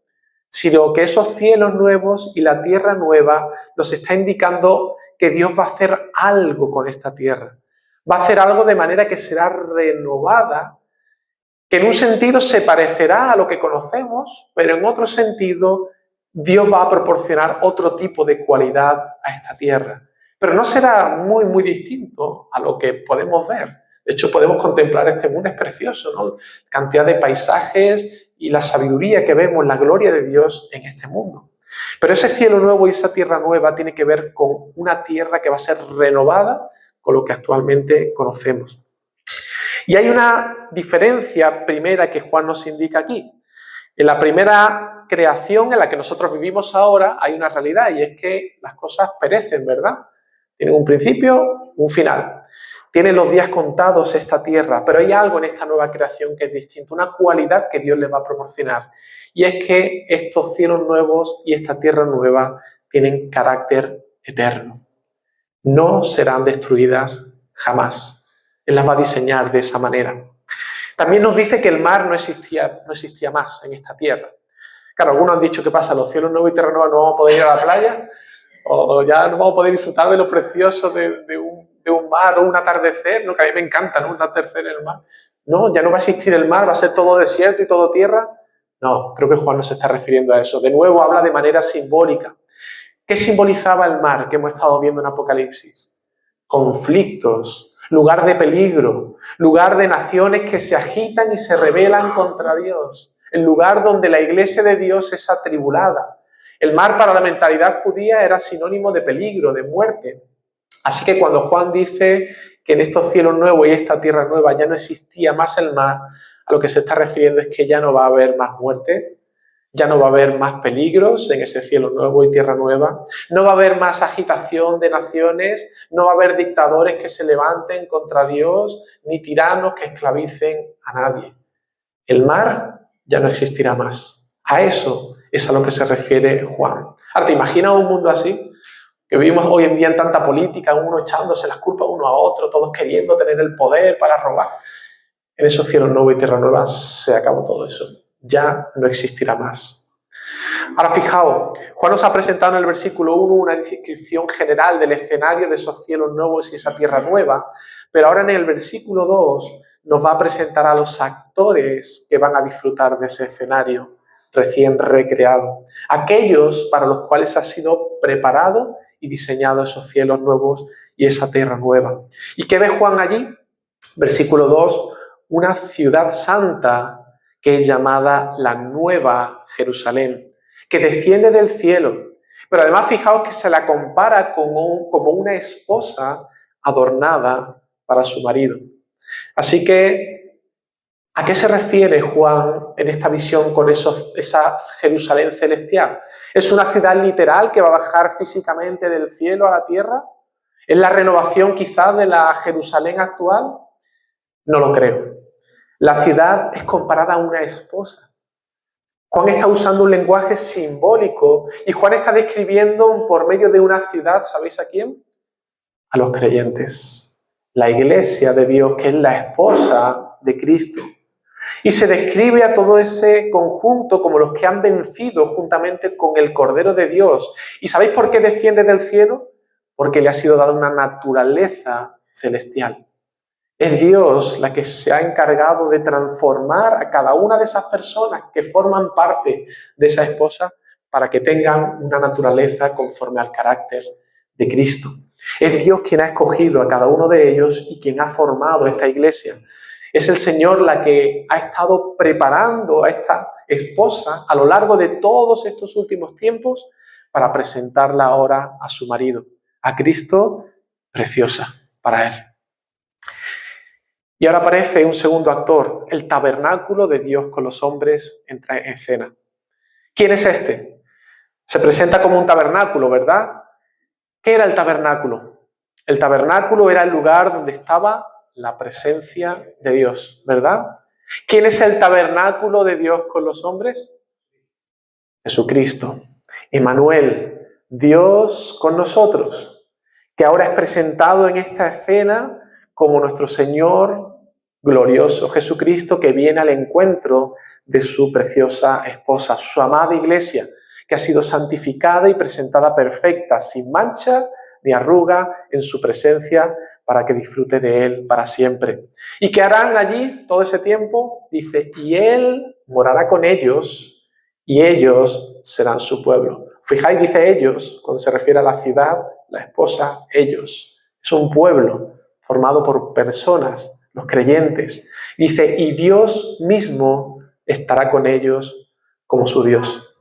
sino que esos cielos nuevos y la tierra nueva nos está indicando que Dios va a hacer algo con esta tierra. Va a hacer algo de manera que será renovada, que en un sentido se parecerá a lo que conocemos, pero en otro sentido Dios va a proporcionar otro tipo de cualidad a esta tierra. Pero no será muy distinto a lo que podemos ver. De hecho, podemos contemplar este mundo, es precioso, ¿no? La cantidad de paisajes y la sabiduría que vemos, la gloria de Dios en este mundo. Pero ese cielo nuevo y esa tierra nueva tiene que ver con una tierra que va a ser renovada con lo que actualmente conocemos. Y hay una diferencia primera que Juan nos indica aquí. En la primera creación en la que nosotros vivimos ahora hay una realidad y es que las cosas perecen, ¿verdad? Tienen un principio, un final. Tiene los días contados esta tierra, pero hay algo en esta nueva creación que es distinto, una cualidad que Dios le va a proporcionar. Y es que estos cielos nuevos y esta tierra nueva tienen carácter eterno. No serán destruidas jamás. Él las va a diseñar de esa manera. También nos dice que el mar no existía más en esta tierra. Claro, algunos han dicho, ¿qué pasa? ¿Los cielos nuevos y tierra nueva no vamos a poder ir a la playa? ¿O ya no vamos a poder disfrutar de lo precioso de un mar o un atardecer? ¿No? Que a mí me encanta, ¿no? Un atardecer en el mar. No, ya no va a existir el mar, va a ser todo desierto y todo tierra. No, creo que Juan no se está refiriendo a eso. De nuevo habla de manera simbólica. ¿Qué simbolizaba el mar que hemos estado viendo en Apocalipsis? Conflictos, lugar de peligro, lugar de naciones que se agitan y se rebelan contra Dios, el lugar donde la iglesia de Dios es atribulada. El mar para la mentalidad judía era sinónimo de peligro, de muerte. Así que cuando Juan dice que en estos cielos nuevos y esta tierra nueva ya no existía más el mar, a lo que se está refiriendo es que ya no va a haber más muerte, ya no va a haber más peligros en ese cielo nuevo y tierra nueva, no va a haber más agitación de naciones, no va a haber dictadores que se levanten contra Dios, ni tiranos que esclavicen a nadie. El mar ya no existirá más. A eso es a lo que se refiere Juan. Ahora, ¿te imaginas un mundo así? Que vivimos hoy en día en tanta política, uno echándose las culpas uno a otro, todos queriendo tener el poder para robar. En esos cielos nuevos y tierra nueva se acabó todo eso. Ya no existirá más. Ahora fijaos, Juan nos ha presentado en el versículo 1 una descripción general del escenario de esos cielos nuevos y esa tierra nueva, pero ahora en el versículo 2 nos va a presentar a los actores que van a disfrutar de ese escenario recién recreado, aquellos para los cuales ha sido preparado y diseñado esos cielos nuevos y esa tierra nueva. ¿Y qué ve Juan allí? Versículo 2, una ciudad santa que es llamada la Nueva Jerusalén, que desciende del cielo. Pero además fijaos que se la compara como una esposa adornada para su marido. Así que, ¿a qué se refiere Juan en esta visión con esa Jerusalén celestial? ¿Es una ciudad literal que va a bajar físicamente del cielo a la tierra? ¿Es la renovación quizás de la Jerusalén actual? No lo creo. La ciudad es comparada a una esposa. Juan está usando un lenguaje simbólico y Juan está describiendo por medio de una ciudad, ¿sabéis a quién? A los creyentes. La iglesia de Dios, que es la esposa de Cristo. Y se describe a todo ese conjunto como los que han vencido juntamente con el Cordero de Dios. ¿Y sabéis por qué desciende del cielo? Porque le ha sido dada una naturaleza celestial. Es Dios la que se ha encargado de transformar a cada una de esas personas que forman parte de esa esposa para que tengan una naturaleza conforme al carácter de Cristo. Es Dios quien ha escogido a cada uno de ellos y quien ha formado esta iglesia. Es el Señor la que ha estado preparando a esta esposa a lo largo de todos estos últimos tiempos para presentarla ahora a su marido, a Cristo, preciosa para él. Y ahora aparece un segundo actor, el tabernáculo de Dios con los hombres entra en escena. ¿Quién es este? Se presenta como un tabernáculo, ¿verdad? ¿Qué era el tabernáculo? El tabernáculo era el lugar donde estaba la presencia de Dios, ¿verdad? ¿Quién es el tabernáculo de Dios con los hombres? Jesucristo, Emmanuel, Dios con nosotros, que ahora es presentado en esta escena como nuestro Señor glorioso, Jesucristo, que viene al encuentro de su preciosa esposa, su amada iglesia, que ha sido santificada y presentada perfecta, sin mancha ni arruga en su presencia, para que disfrute de Él para siempre. ¿Y qué harán allí todo ese tiempo? Dice, y Él morará con ellos, y ellos serán su pueblo. Fijáis, dice ellos, cuando se refiere a la ciudad, la esposa, ellos. Es un pueblo formado por personas, los creyentes. Dice, y Dios mismo estará con ellos como su Dios.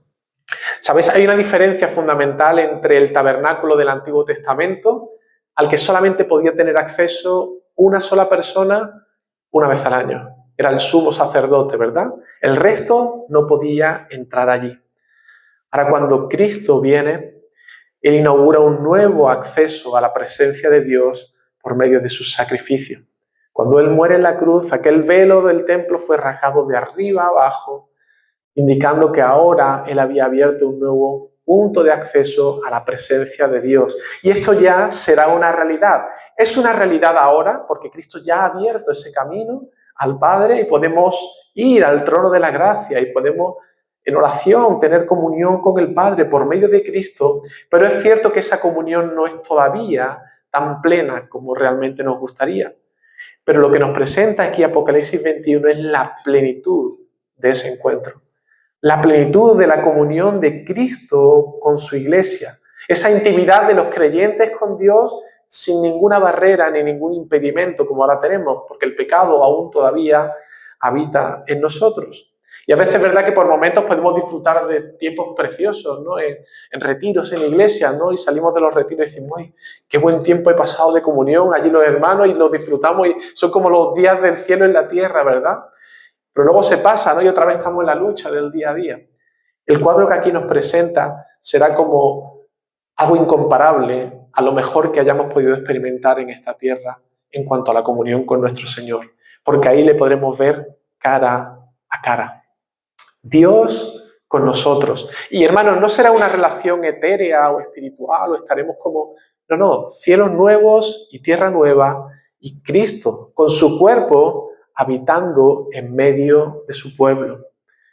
¿Sabéis? Hay una diferencia fundamental entre el tabernáculo del Antiguo Testamento, al que solamente podía tener acceso una sola persona una vez al año. Era el sumo sacerdote, ¿verdad? El resto no podía entrar allí. Ahora, cuando Cristo viene, Él inaugura un nuevo acceso a la presencia de Dios por medio de su sacrificio. Cuando Él muere en la cruz, aquel velo del templo fue rasgado de arriba a abajo, indicando que ahora Él había abierto un nuevo punto de acceso a la presencia de Dios. Y esto ya será una realidad. Es una realidad ahora porque Cristo ya ha abierto ese camino al Padre y podemos ir al trono de la gracia y podemos en oración tener comunión con el Padre por medio de Cristo, pero es cierto que esa comunión no es todavía tan plena como realmente nos gustaría. Pero lo que nos presenta aquí Apocalipsis 21 es la plenitud de ese encuentro. La plenitud de la comunión de Cristo con su iglesia. Esa intimidad de los creyentes con Dios sin ninguna barrera ni ningún impedimento como ahora tenemos, porque el pecado aún todavía habita en nosotros. Y a veces es verdad que por momentos podemos disfrutar de tiempos preciosos, ¿no? En retiros en la iglesia, ¿no? Y salimos de los retiros y decimos, ¡ay, qué buen tiempo he pasado de comunión! Allí los hermanos y los disfrutamos y son como los días del cielo en la tierra, ¿verdad? Pero luego se pasa, ¿no? Y otra vez estamos en la lucha del día a día. El cuadro que aquí nos presenta será como algo incomparable a lo mejor que hayamos podido experimentar en esta tierra en cuanto a la comunión con nuestro Señor, porque ahí le podremos ver cara a cara. Dios con nosotros. Y hermanos, no será una relación etérea o espiritual o estaremos como... No, cielos nuevos y tierra nueva y Cristo con su cuerpo habitando en medio de su pueblo.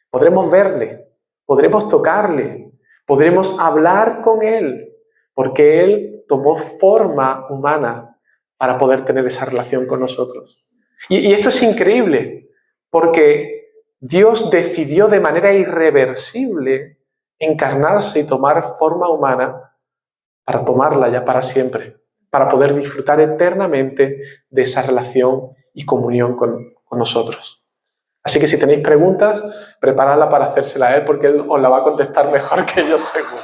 Podremos verle, podremos tocarle, podremos hablar con Él, porque Él tomó forma humana para poder tener esa relación con nosotros. Y esto es increíble, porque Dios decidió de manera irreversible encarnarse y tomar forma humana para tomarla ya para siempre, para poder disfrutar eternamente de esa relación y comunión con nosotros. Así que si tenéis preguntas, preparadla para hacérsela a él, porque él os la va a contestar mejor que yo seguro.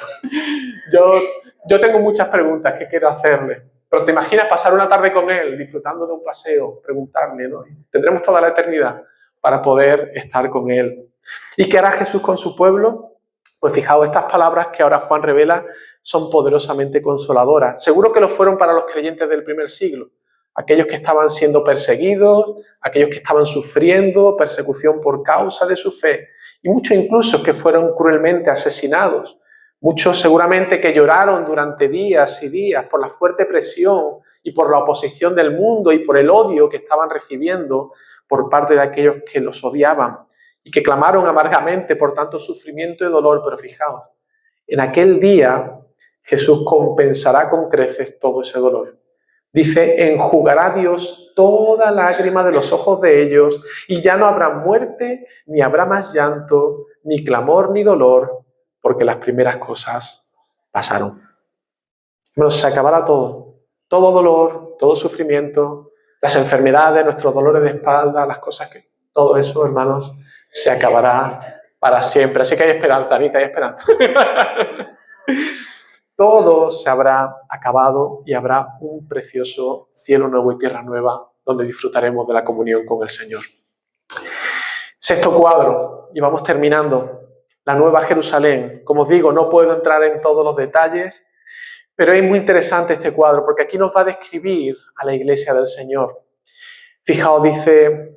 Yo tengo muchas preguntas que quiero hacerle, pero te imaginas pasar una tarde con él, disfrutando de un paseo, preguntarle, ¿no? Tendremos toda la eternidad para poder estar con él. ¿Y qué hará Jesús con su pueblo? Pues fijaos, estas palabras que ahora Juan revela son poderosamente consoladoras. Seguro que lo fueron para los creyentes del primer siglo, aquellos que estaban siendo perseguidos, aquellos que estaban sufriendo persecución por causa de su fe, y muchos incluso que fueron cruelmente asesinados, muchos seguramente que lloraron durante días y días por la fuerte presión y por la oposición del mundo y por el odio que estaban recibiendo por parte de aquellos que los odiaban y que clamaron amargamente por tanto sufrimiento y dolor. Pero fijaos, en aquel día Jesús compensará con creces todo ese dolor. Dice, enjugará Dios toda lágrima de los ojos de ellos y ya no habrá muerte, ni habrá más llanto, ni clamor, ni dolor, porque las primeras cosas pasaron. Bueno, se acabará todo, todo dolor, todo sufrimiento, las enfermedades, nuestros dolores de espalda, las cosas que... Todo eso, hermanos, se acabará para siempre. Así que hay esperanza, Anita, hay esperanza. Todo se habrá acabado y habrá un precioso cielo nuevo y tierra nueva donde disfrutaremos de la comunión con el Señor. Sexto cuadro, y vamos terminando. La Nueva Jerusalén. Como os digo, no puedo entrar en todos los detalles, pero es muy interesante este cuadro, porque aquí nos va a describir a la iglesia del Señor. Fijaos, dice,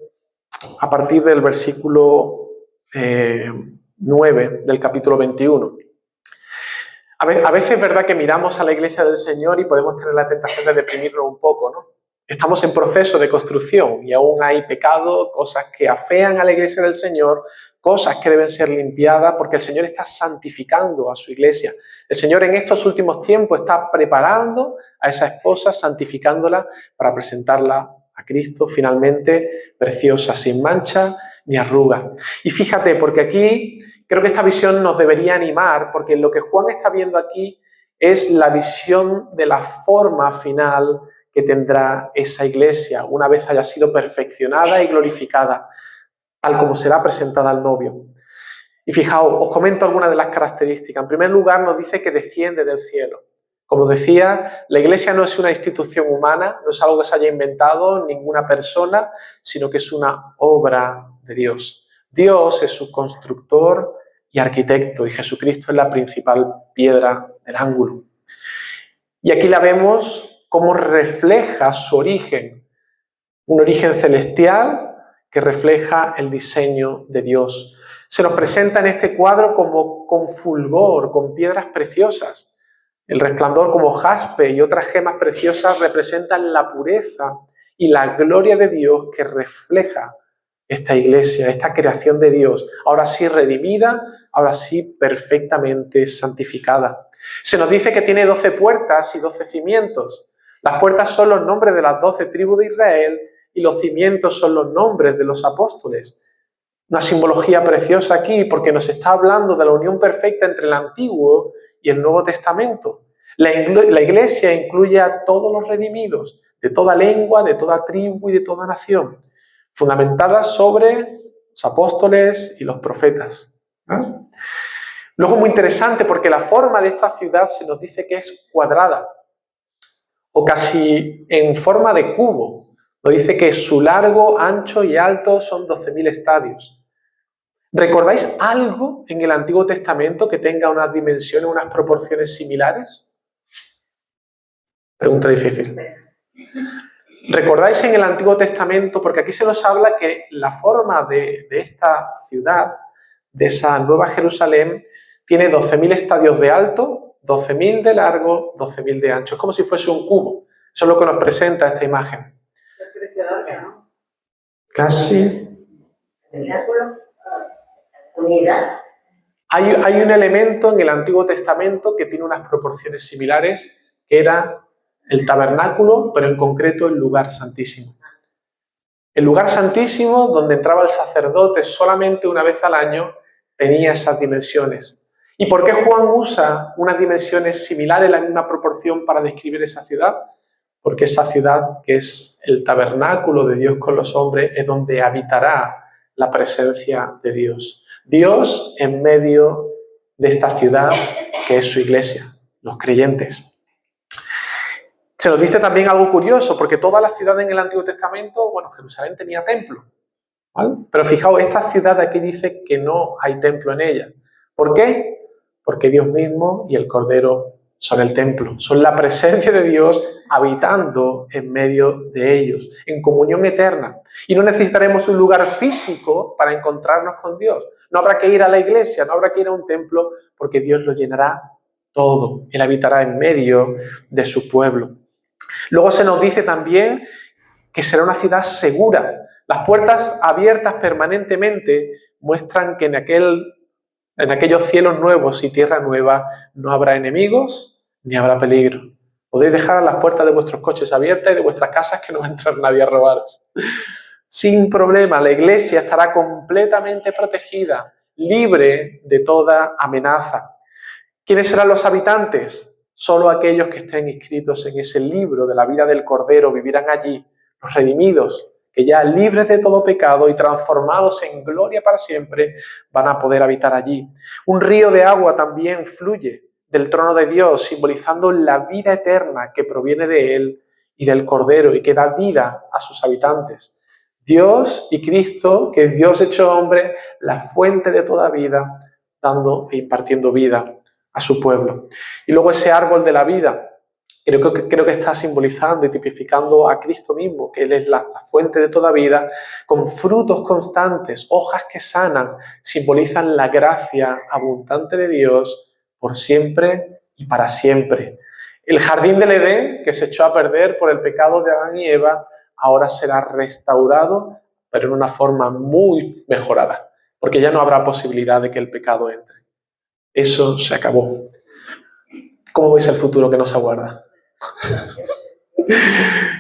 a partir del versículo 9 del capítulo 21. A veces es verdad que miramos a la iglesia del Señor y podemos tener la tentación de deprimirnos un poco, ¿no? Estamos en proceso de construcción y aún hay pecado, cosas que afean a la iglesia del Señor, cosas que deben ser limpiadas porque el Señor está santificando a su iglesia. El Señor en estos últimos tiempos está preparando a esa esposa, santificándola para presentarla a Cristo finalmente preciosa, sin mancha ni arruga. Y fíjate, porque aquí creo que esta visión nos debería animar, porque lo que Juan está viendo aquí es la visión de la forma final que tendrá esa iglesia una vez haya sido perfeccionada y glorificada, tal como será presentada al novio. Y fijaos, os comento algunas de las características. En primer lugar, nos dice que desciende del cielo. Como decía, la iglesia no es una institución humana, no es algo que se haya inventado ninguna persona, sino que es una obra de Dios. Dios es su constructor y arquitecto, y Jesucristo es la principal piedra del ángulo. Y aquí la vemos cómo refleja su origen, un origen celestial que refleja el diseño de Dios. Se nos presenta en este cuadro como con fulgor, con piedras preciosas. El resplandor como jaspe y otras gemas preciosas representan la pureza y la gloria de Dios que refleja esta iglesia, esta creación de Dios, ahora sí redimida, ahora sí perfectamente santificada. Se nos dice que tiene 12 puertas y 12 cimientos. Las puertas son los nombres de las 12 tribus de Israel y los cimientos son los nombres de los apóstoles. Una simbología preciosa aquí porque nos está hablando de la unión perfecta entre el Antiguo y el Nuevo Testamento. La iglesia incluye a todos los redimidos, de toda lengua, de toda tribu y de toda nación, fundamentadas sobre los apóstoles y los profetas. ¿No? Luego muy interesante porque la forma de esta ciudad se nos dice que es cuadrada o casi en forma de cubo. Nos dice que su largo, ancho y alto son 12.000 estadios. ¿Recordáis algo en el Antiguo Testamento que tenga unas dimensiones, unas proporciones similares? Pregunta difícil. ¿Recordáis en el Antiguo Testamento? Porque aquí se nos habla que la forma de esta ciudad, de esa Nueva Jerusalén, tiene 12.000 estadios de alto, 12.000 de largo, 12.000 de ancho. Es como si fuese un cubo. Eso es lo que nos presenta esta imagen. Casi. Unidad. Hay un elemento en el Antiguo Testamento que tiene unas proporciones similares, que era el tabernáculo, pero en concreto el lugar santísimo. El lugar santísimo, donde entraba el sacerdote solamente una vez al año, tenía esas dimensiones. ¿Y por qué Juan usa unas dimensiones similares, la misma proporción para describir esa ciudad? Porque esa ciudad, que es el tabernáculo de Dios con los hombres, es donde habitará la presencia de Dios. Dios en medio de esta ciudad que es su iglesia, los creyentes. Se nos dice también algo curioso, porque todas las ciudades en el Antiguo Testamento, bueno, Jerusalén tenía templo, ¿vale? Pero fijaos, esta ciudad aquí dice que no hay templo en ella. ¿Por qué? Porque Dios mismo y el Cordero son el templo, son la presencia de Dios habitando en medio de ellos, en comunión eterna. Y no necesitaremos un lugar físico para encontrarnos con Dios. No habrá que ir a la iglesia, no habrá que ir a un templo, porque Dios lo llenará todo. Él habitará en medio de su pueblo. Luego se nos dice también que será una ciudad segura. Las puertas abiertas permanentemente muestran que en aquellos cielos nuevos y tierra nueva no habrá enemigos ni habrá peligro. Podéis dejar las puertas de vuestros coches abiertas y de vuestras casas que no va a entrar nadie a robaros. Sin problema, la iglesia estará completamente protegida, libre de toda amenaza. ¿Quiénes serán los habitantes? Solo aquellos que estén inscritos en ese libro de la vida del Cordero vivirán allí, los redimidos, que ya libres de todo pecado y transformados en gloria para siempre, van a poder habitar allí. Un río de agua también fluye del trono de Dios, simbolizando la vida eterna que proviene de Él y del Cordero y que da vida a sus habitantes. Dios y Cristo, que es Dios hecho hombre, la fuente de toda vida, dando e impartiendo vida a su pueblo. Y luego ese árbol de la vida, creo que está simbolizando y tipificando a Cristo mismo, que Él es la fuente de toda vida, con frutos constantes, hojas que sanan, simbolizan la gracia abundante de Dios por siempre y para siempre. El jardín del Edén, que se echó a perder por el pecado de Adán y Eva, ahora será restaurado, pero en una forma muy mejorada, porque ya no habrá posibilidad de que el pecado entre. Eso se acabó. ¿Cómo veis el futuro que nos aguarda?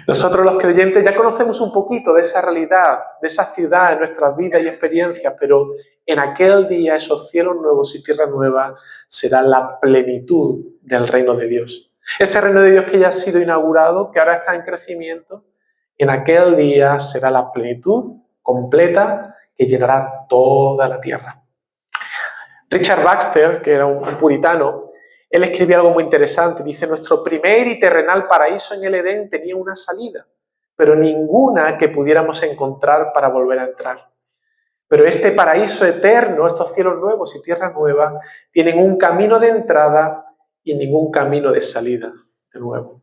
Nosotros los creyentes ya conocemos un poquito de esa realidad, de esa ciudad en nuestras vidas y experiencias, pero en aquel día esos cielos nuevos y tierras nuevas será la plenitud del reino de Dios. Ese reino de Dios que ya ha sido inaugurado, que ahora está en crecimiento, en aquel día será la plenitud completa que llenará toda la tierra. Richard Baxter, que era un puritano, él escribe algo muy interesante. Dice, nuestro primer y terrenal paraíso en el Edén tenía una salida, pero ninguna que pudiéramos encontrar para volver a entrar. Pero este paraíso eterno, estos cielos nuevos y tierras nuevas, tienen un camino de entrada y ningún camino de salida de nuevo.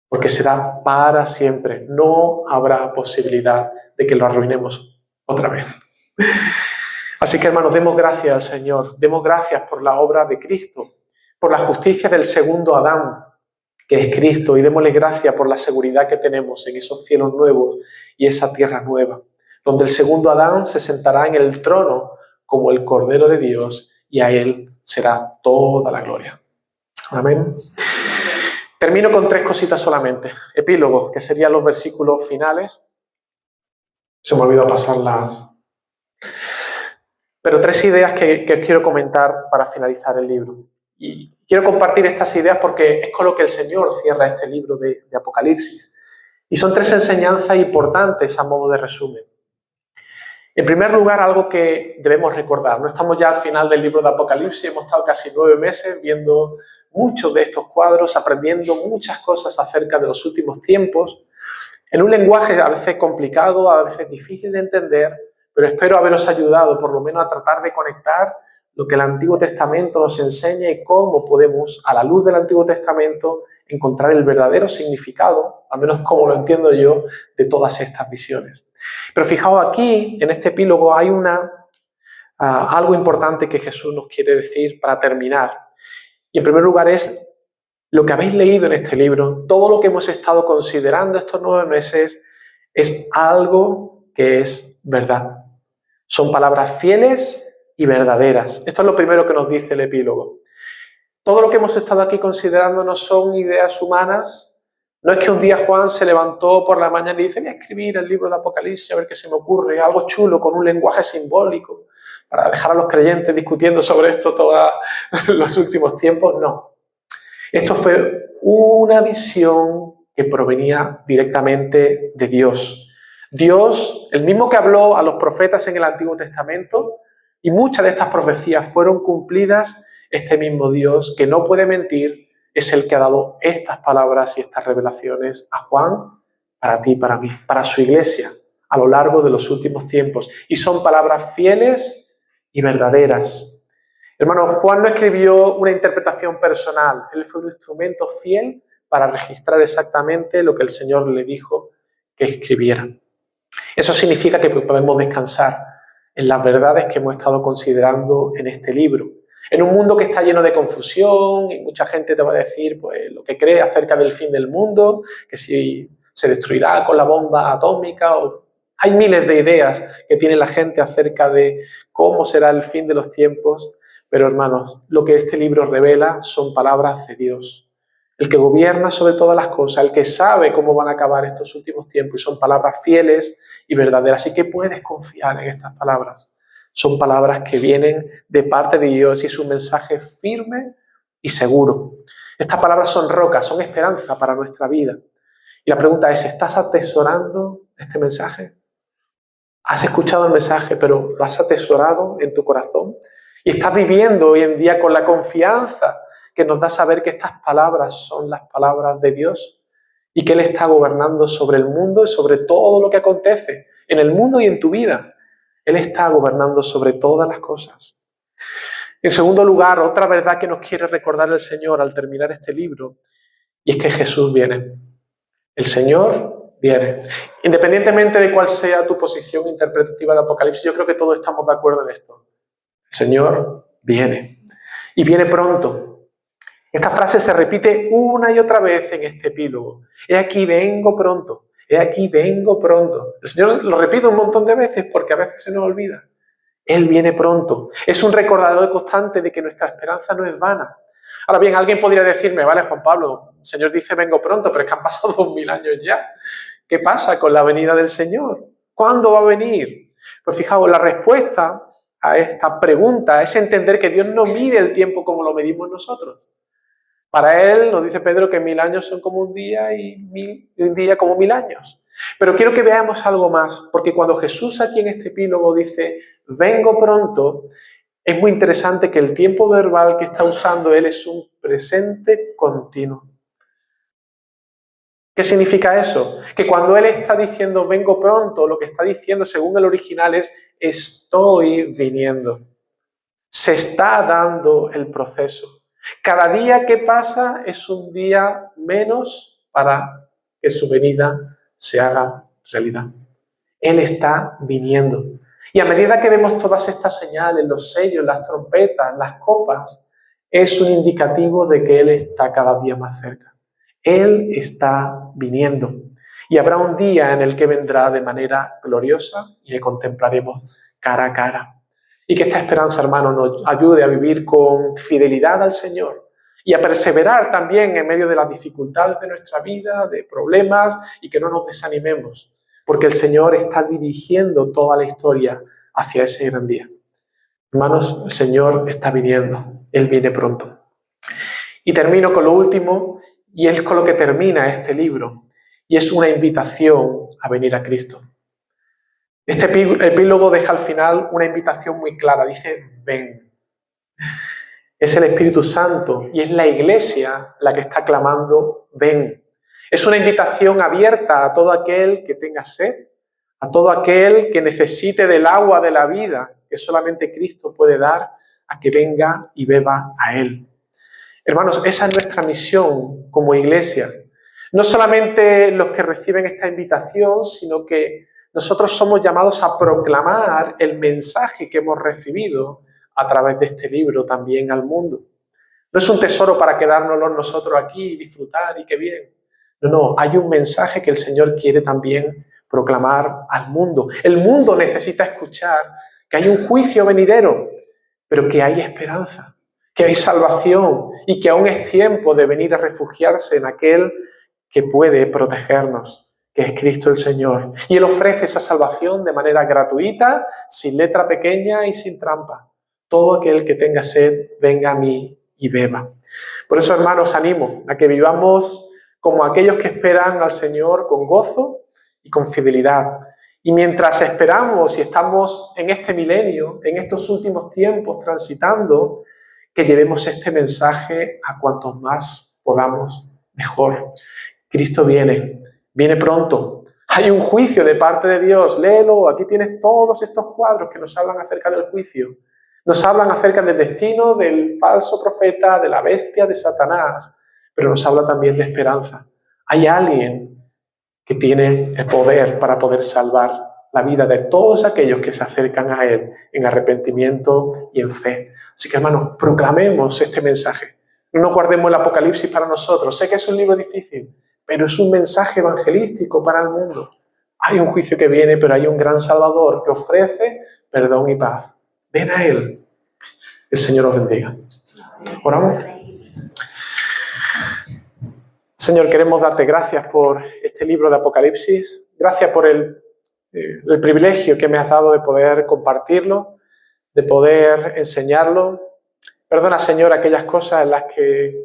Porque será para siempre. No habrá posibilidad de que lo arruinemos otra vez. Así que, hermanos, demos gracias al Señor. Demos gracias por la obra de Cristo, por la justicia del segundo Adán, que es Cristo, y démosle gracias por la seguridad que tenemos en esos cielos nuevos y esa tierra nueva, donde el segundo Adán se sentará en el trono como el Cordero de Dios y a él será toda la gloria. Amén. Termino con 3 cositas solamente. Epílogo, que serían los versículos finales. Se me olvidó pasarlas. Pero 3 ideas que os quiero comentar para finalizar el libro. Y quiero compartir estas ideas porque es con lo que el Señor cierra este libro de Apocalipsis. Y son 3 enseñanzas importantes a modo de resumen. En primer lugar, algo que debemos recordar. No estamos ya al final del libro de Apocalipsis, hemos estado casi 9 meses viendo muchos de estos cuadros, aprendiendo muchas cosas acerca de los últimos tiempos, en un lenguaje a veces complicado, a veces difícil de entender, pero espero haberos ayudado por lo menos a tratar de conectar lo que el Antiguo Testamento nos enseña y cómo podemos, a la luz del Antiguo Testamento, encontrar el verdadero significado, al menos como lo entiendo yo, de todas estas visiones. Pero fijaos aquí, en este epílogo, hay algo importante que Jesús nos quiere decir para terminar. Y en primer lugar es lo que habéis leído en este libro, todo lo que hemos estado considerando estos 9 meses, es algo que es verdad. Son palabras fieles y verdaderas. Esto es lo primero que nos dice el epílogo. Todo lo que hemos estado aquí considerando no son ideas humanas. No es que un día Juan se levantó por la mañana y dice, voy a escribir el libro de Apocalipsis a ver qué se me ocurre, algo chulo con un lenguaje simbólico para dejar a los creyentes discutiendo sobre esto todos los últimos tiempos. No. Esto fue una visión que provenía directamente de Dios. Dios, el mismo que habló a los profetas en el Antiguo Testamento, y muchas de estas profecías fueron cumplidas, este mismo Dios, que no puede mentir, es el que ha dado estas palabras y estas revelaciones a Juan, para ti y para mí, para su iglesia, a lo largo de los últimos tiempos. Y son palabras fieles y verdaderas. Hermano, Juan no escribió una interpretación personal, él fue un instrumento fiel para registrar exactamente lo que el Señor le dijo que escribiera. Eso significa que podemos descansar en las verdades que hemos estado considerando en este libro. En un mundo que está lleno de confusión y mucha gente te va a decir pues, lo que cree acerca del fin del mundo, que si se destruirá con la bomba atómica. Hay miles de ideas que tiene la gente acerca de cómo será el fin de los tiempos. Pero hermanos, lo que este libro revela son palabras de Dios. El que gobierna sobre todas las cosas, el que sabe cómo van a acabar estos últimos tiempos, y son palabras fieles y verdaderas. Así que puedes confiar en estas palabras. Son palabras que vienen de parte de Dios y es un mensaje firme y seguro. Estas palabras son rocas, son esperanza para nuestra vida. Y la pregunta es, ¿estás atesorando este mensaje? ¿Has escuchado el mensaje, pero lo has atesorado en tu corazón? Y estás viviendo hoy en día con la confianza que nos da saber que estas palabras son las palabras de Dios y que Él está gobernando sobre el mundo y sobre todo lo que acontece en el mundo y en tu vida. Él está gobernando sobre todas las cosas. En segundo lugar, otra verdad que nos quiere recordar el Señor al terminar este libro, y es que Jesús viene. El Señor viene. Independientemente de cuál sea tu posición interpretativa de Apocalipsis, yo creo que todos estamos de acuerdo en esto. El Señor viene. Y viene pronto. Esta frase se repite una y otra vez en este epílogo. He aquí vengo pronto. He aquí vengo pronto. El Señor lo repite un montón de veces porque a veces se nos olvida. Él viene pronto. Es un recordador constante de que nuestra esperanza no es vana. Ahora bien, alguien podría decirme, vale, Juan Pablo, el Señor dice vengo pronto, pero es que han pasado 2000 años ya. ¿Qué pasa con la venida del Señor? ¿Cuándo va a venir? Pues fijaos, la respuesta a esta pregunta es entender que Dios no mide el tiempo como lo medimos nosotros. Para Él, nos dice Pedro, que 1000 años son como un día y un día como 1000 años. Pero quiero que veamos algo más, porque cuando Jesús aquí en este epílogo dice vengo pronto, es muy interesante que el tiempo verbal que está usando Él es un presente continuo. ¿Qué significa eso? Que cuando Él está diciendo vengo pronto, lo que está diciendo según el original es estoy viniendo. Se está dando el proceso. Cada día que pasa es un día menos para que su venida se haga realidad. Él está viniendo. Y a medida que vemos todas estas señales, los sellos, las trompetas, las copas, es un indicativo de que Él está cada día más cerca. Él está viniendo. Y habrá un día en el que vendrá de manera gloriosa y le contemplaremos cara a cara. Y que esta esperanza, hermano, nos ayude a vivir con fidelidad al Señor y a perseverar también en medio de las dificultades de nuestra vida, de problemas, y que no nos desanimemos, porque el Señor está dirigiendo toda la historia hacia ese gran día. Hermanos, el Señor está viniendo, Él viene pronto. Y termino con lo último, y es con lo que termina este libro, y es una invitación a venir a Cristo. Este epílogo deja al final una invitación muy clara, dice, ven. Es el Espíritu Santo y es la Iglesia la que está clamando, ven. Es una invitación abierta a todo aquel que tenga sed, a todo aquel que necesite del agua de la vida que solamente Cristo puede dar, a que venga y beba a Él. Hermanos, esa es nuestra misión como Iglesia. No solamente los que reciben esta invitación, sino que nosotros somos llamados a proclamar el mensaje que hemos recibido a través de este libro también al mundo. No es un tesoro para quedárnoslo nosotros aquí y disfrutar y qué bien. No, hay un mensaje que el Señor quiere también proclamar al mundo. El mundo necesita escuchar que hay un juicio venidero, pero que hay esperanza, que hay salvación y que aún es tiempo de venir a refugiarse en aquel que puede protegernos, que es Cristo el Señor. Y Él ofrece esa salvación de manera gratuita, sin letra pequeña y sin trampa. Todo aquel que tenga sed, venga a mí y beba. Por eso, hermanos, animo a que vivamos como aquellos que esperan al Señor con gozo y con fidelidad. Y mientras esperamos y estamos en este milenio, en estos últimos tiempos transitando, que llevemos este mensaje a cuantos más podamos mejor. Cristo viene, viene pronto. Hay un juicio de parte de Dios, léelo, aquí tienes todos estos cuadros que nos hablan acerca del juicio. Nos hablan acerca del destino del falso profeta, de la bestia, de Satanás, pero nos habla también de esperanza. Hay alguien que tiene el poder para poder salvar la vida de todos aquellos que se acercan a Él en arrepentimiento y en fe. Así que, hermanos, proclamemos este mensaje. No nos guardemos el Apocalipsis para nosotros. Sé que es un libro difícil, pero es un mensaje evangelístico para el mundo. Hay un juicio que viene, pero hay un gran Salvador que ofrece perdón y paz. Ven a Él. El Señor os bendiga. Oramos. Señor, queremos darte gracias por este libro de Apocalipsis. Gracias por el privilegio que me has dado de poder compartirlo, de poder enseñarlo. Perdona, Señor, aquellas cosas en las que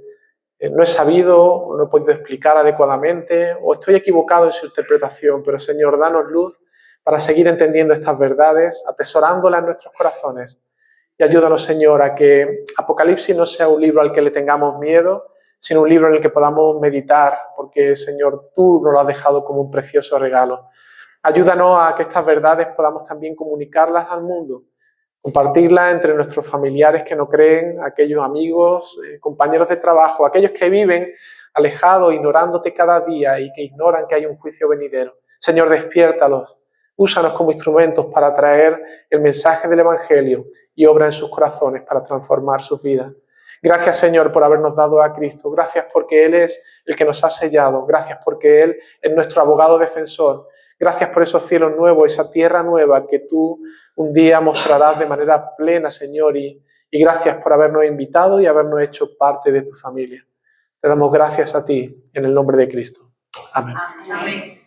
no he sabido o no he podido explicar adecuadamente o estoy equivocado en su interpretación, pero, Señor, danos luz para seguir entendiendo estas verdades, atesorándolas en nuestros corazones. Y ayúdanos, Señor, a que Apocalipsis no sea un libro al que le tengamos miedo, sino un libro en el que podamos meditar, porque, Señor, tú nos lo has dejado como un precioso regalo. Ayúdanos a que estas verdades podamos también comunicarlas al mundo, compartirlas entre nuestros familiares que no creen, aquellos amigos, compañeros de trabajo, aquellos que viven alejados, ignorándote cada día y que ignoran que hay un juicio venidero. Señor, despiértalos, úsanos como instrumentos para traer el mensaje del Evangelio y obra en sus corazones para transformar sus vidas. Gracias, Señor, por habernos dado a Cristo. Gracias porque Él es el que nos ha sellado. Gracias porque Él es nuestro abogado defensor. Gracias por esos cielos nuevos, esa tierra nueva que tú un día mostrarás de manera plena, Señor. Y gracias por habernos invitado y habernos hecho parte de tu familia. Te damos gracias a ti en el nombre de Cristo. Amén. Amén.